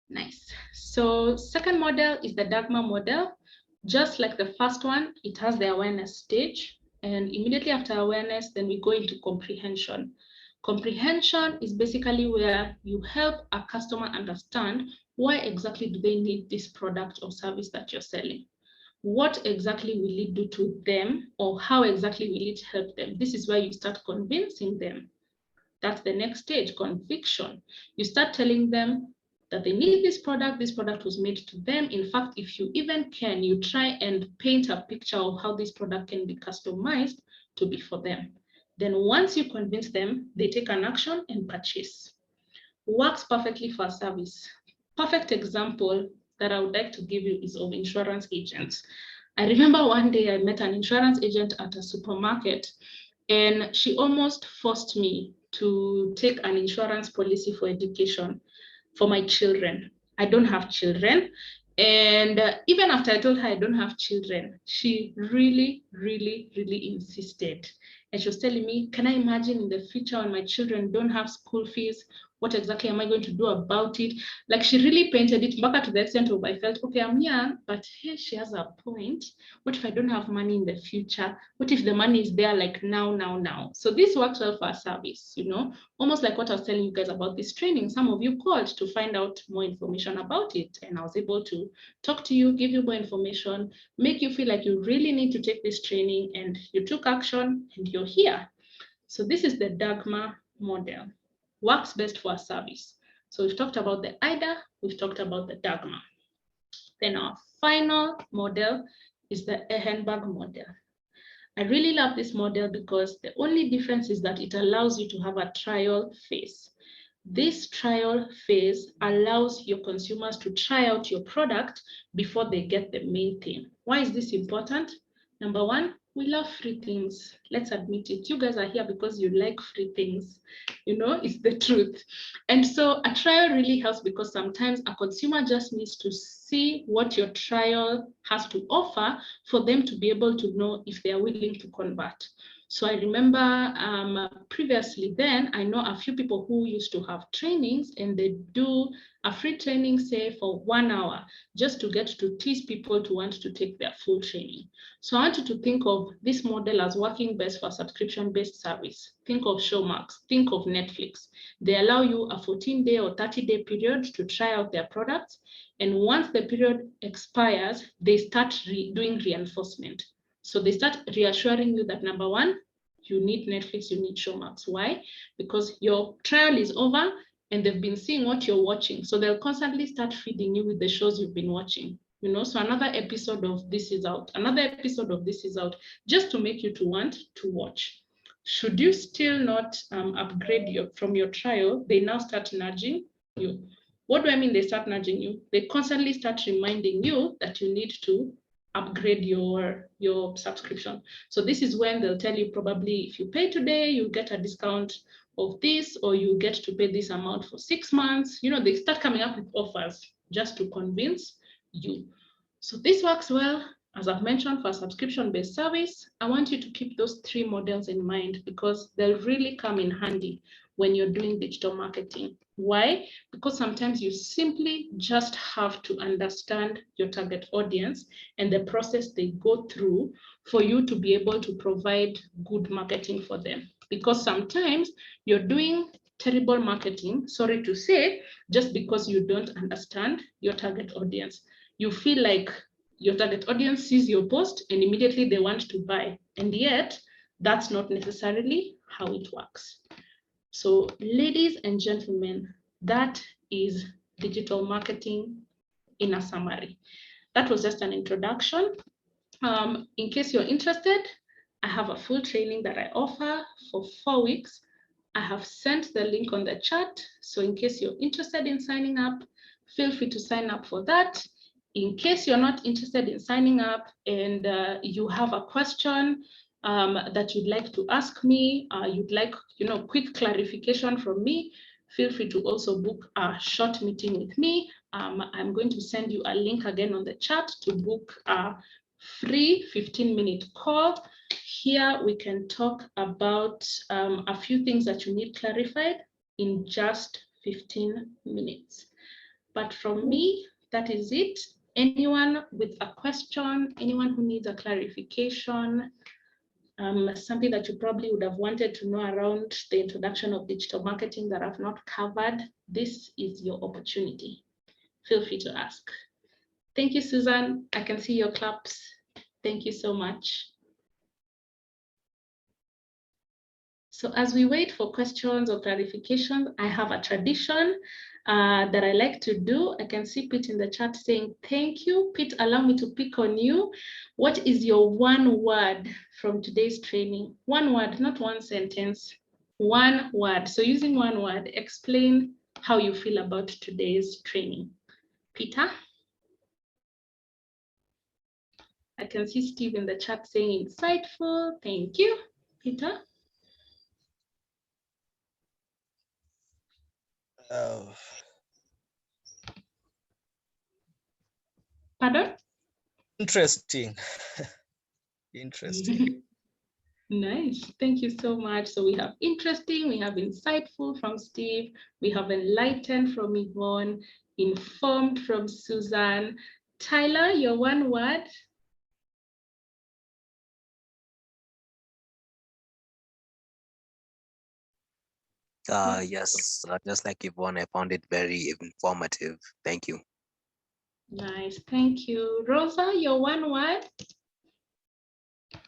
Nice. So second model is the Dagmar model. Just like the first one, it has the awareness stage. And immediately after awareness, then we go into comprehension. Comprehension is basically where you help a customer understand why exactly do they need this product or service that you're selling. What exactly will it do to them, or how exactly will it help them? This is where you start convincing them. That's the next stage, conviction. You start telling them that they need this product was made to them. In fact, if you even can, you try and paint a picture of how this product can be customized to be for them. Then once you convince them, they take an action and purchase. Works perfectly for a service. Perfect example that I would like to give you is of insurance agents. I remember one day I met an insurance agent at a supermarket, and she almost forced me to take an insurance policy for education for my children. I don't have children. And even after I told her I don't have children, she really, really, really insisted. And she was telling me, can I imagine in the future when my children don't have school fees, what exactly am I going to do about it? Like, she really painted it back to the extent of I felt, okay, I'm young, but hey, she has a point. What if I don't have money in the future? What if the money is there like now? So this works well for a service, you know, almost like what I was telling you guys about this training. Some of you called to find out more information about it, and I was able to talk to you, give you more information, make you feel like you really need to take this training, and you took action and you're here. So this is the Dagmar model. Works best for a service. So we've talked about the IDA, we've talked about the Dagmar. Then our final model is the Ehrenberg model. I really love this model because the only difference is that it allows you to have a trial phase. This trial phase allows your consumers to try out your product before they get the main thing. Why is this important? Number one, we love free things. Let's admit it. You guys are here because you like free things. You know, it's the truth. And so a trial really helps because sometimes a consumer just needs to see what your trial has to offer for them to be able to know if they are willing to convert. So I remember previously then, I know a few people who used to have trainings, and they do a free training, say for 1 hour, just to get to tease people to want to take their full training. So I want you to think of this model as working best for subscription-based service. Think of Showmax, think of Netflix. They allow you a 14-day or 30-day period to try out their products. And once the period expires, they start doing reinforcement. So they start reassuring you that number one, you need Netflix, you need Showmax. Why? Because your trial is over and they've been seeing what you're watching. So they'll constantly start feeding you with the shows you've been watching. You know, so another episode of this is out, another episode of this is out, just to make you to want to watch. Should you still not upgrade from your trial, they now start nudging you. What do I mean they start nudging you? They constantly start reminding you that you need to upgrade your subscription. So this is when they'll tell you probably if you pay today, you get a discount of this, or you get to pay this amount for 6 months. You know, they start coming up with offers just to convince you. So this works well, as I've mentioned, for a subscription-based service. I want you to keep those 3 models in mind because they'll really come in handy when you're doing digital marketing. Why? Because sometimes you simply just have to understand your target audience and the process they go through for you to be able to provide good marketing for them. Because sometimes you're doing terrible marketing, sorry to say, just because you don't understand your target audience. You feel like your target audience sees your post and immediately they want to buy. And yet, that's not necessarily how it works. So ladies and gentlemen, that is digital marketing in a summary. that was just an introduction. In case you're interested, I have a full training that I offer for 4 weeks. I have sent the link on the chat. So in case you're interested in signing up, feel free to sign up for that. In case you're not interested in signing up and you have a question that you'd like to ask me, you'd like, quick clarification from me, feel free to also book a short meeting with me. I'm going to send you a link again on the chat to book a free 15-minute call. Here we can talk about a few things that you need clarified in just 15 minutes. But from me, that is it. Anyone with a question, anyone who needs a clarification, something that you probably would have wanted to know around the introduction of digital marketing that I've not covered, this is your opportunity. Feel free to ask. Thank you, Susan. I can see your claps. Thank you so much. So as we wait for questions or clarifications, I have a tradition that I like to do. I can see Pete in the chat saying, thank you. Pete, allow me to pick on you. What is your one word from today's training? One word, not one sentence, one word. So using one word, explain how you feel about today's training. Peter? I can see Steve in the chat saying insightful. Thank you, Peter. Pardon? Interesting. Interesting. Nice. Thank you so much. So we have interesting, we have insightful from Steve, we have enlightened from Yvonne, informed from Susan. Tyler, your one word? Yes, just like Yvonne, I found it very informative. Thank you. Nice, thank you. Rosa, your one word? I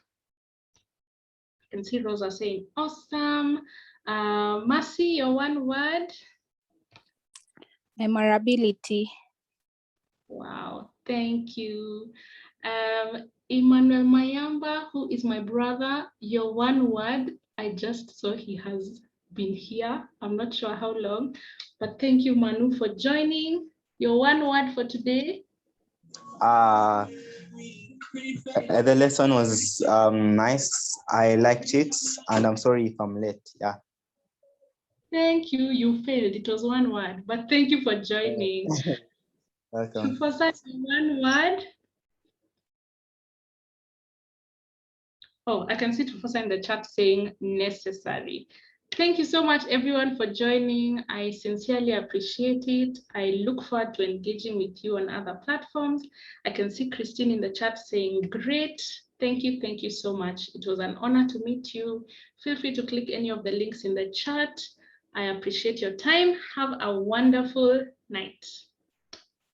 can see Rosa saying awesome. Mercy, your one word? Memorability. Wow, thank you. Emmanuel Mayamba, who is my brother, your one word, I just saw he has been here. I'm not sure how long, but thank you, Manu, for joining. Your one word for today? The lesson was nice. I liked it, and I'm sorry if I'm late. Yeah. Thank you. You failed. It was one word, but thank you for joining. Welcome. For such one word. Oh, I can see Tufasa in the chat saying necessary. Thank you so much, everyone, for joining. I sincerely appreciate it. I look forward to engaging with you on other platforms. I can see Christine in the chat saying great. Thank you so much. It was an honor to meet you. Feel free to click any of the links in the chat. I appreciate your time. Have a wonderful night.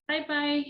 Bye-bye.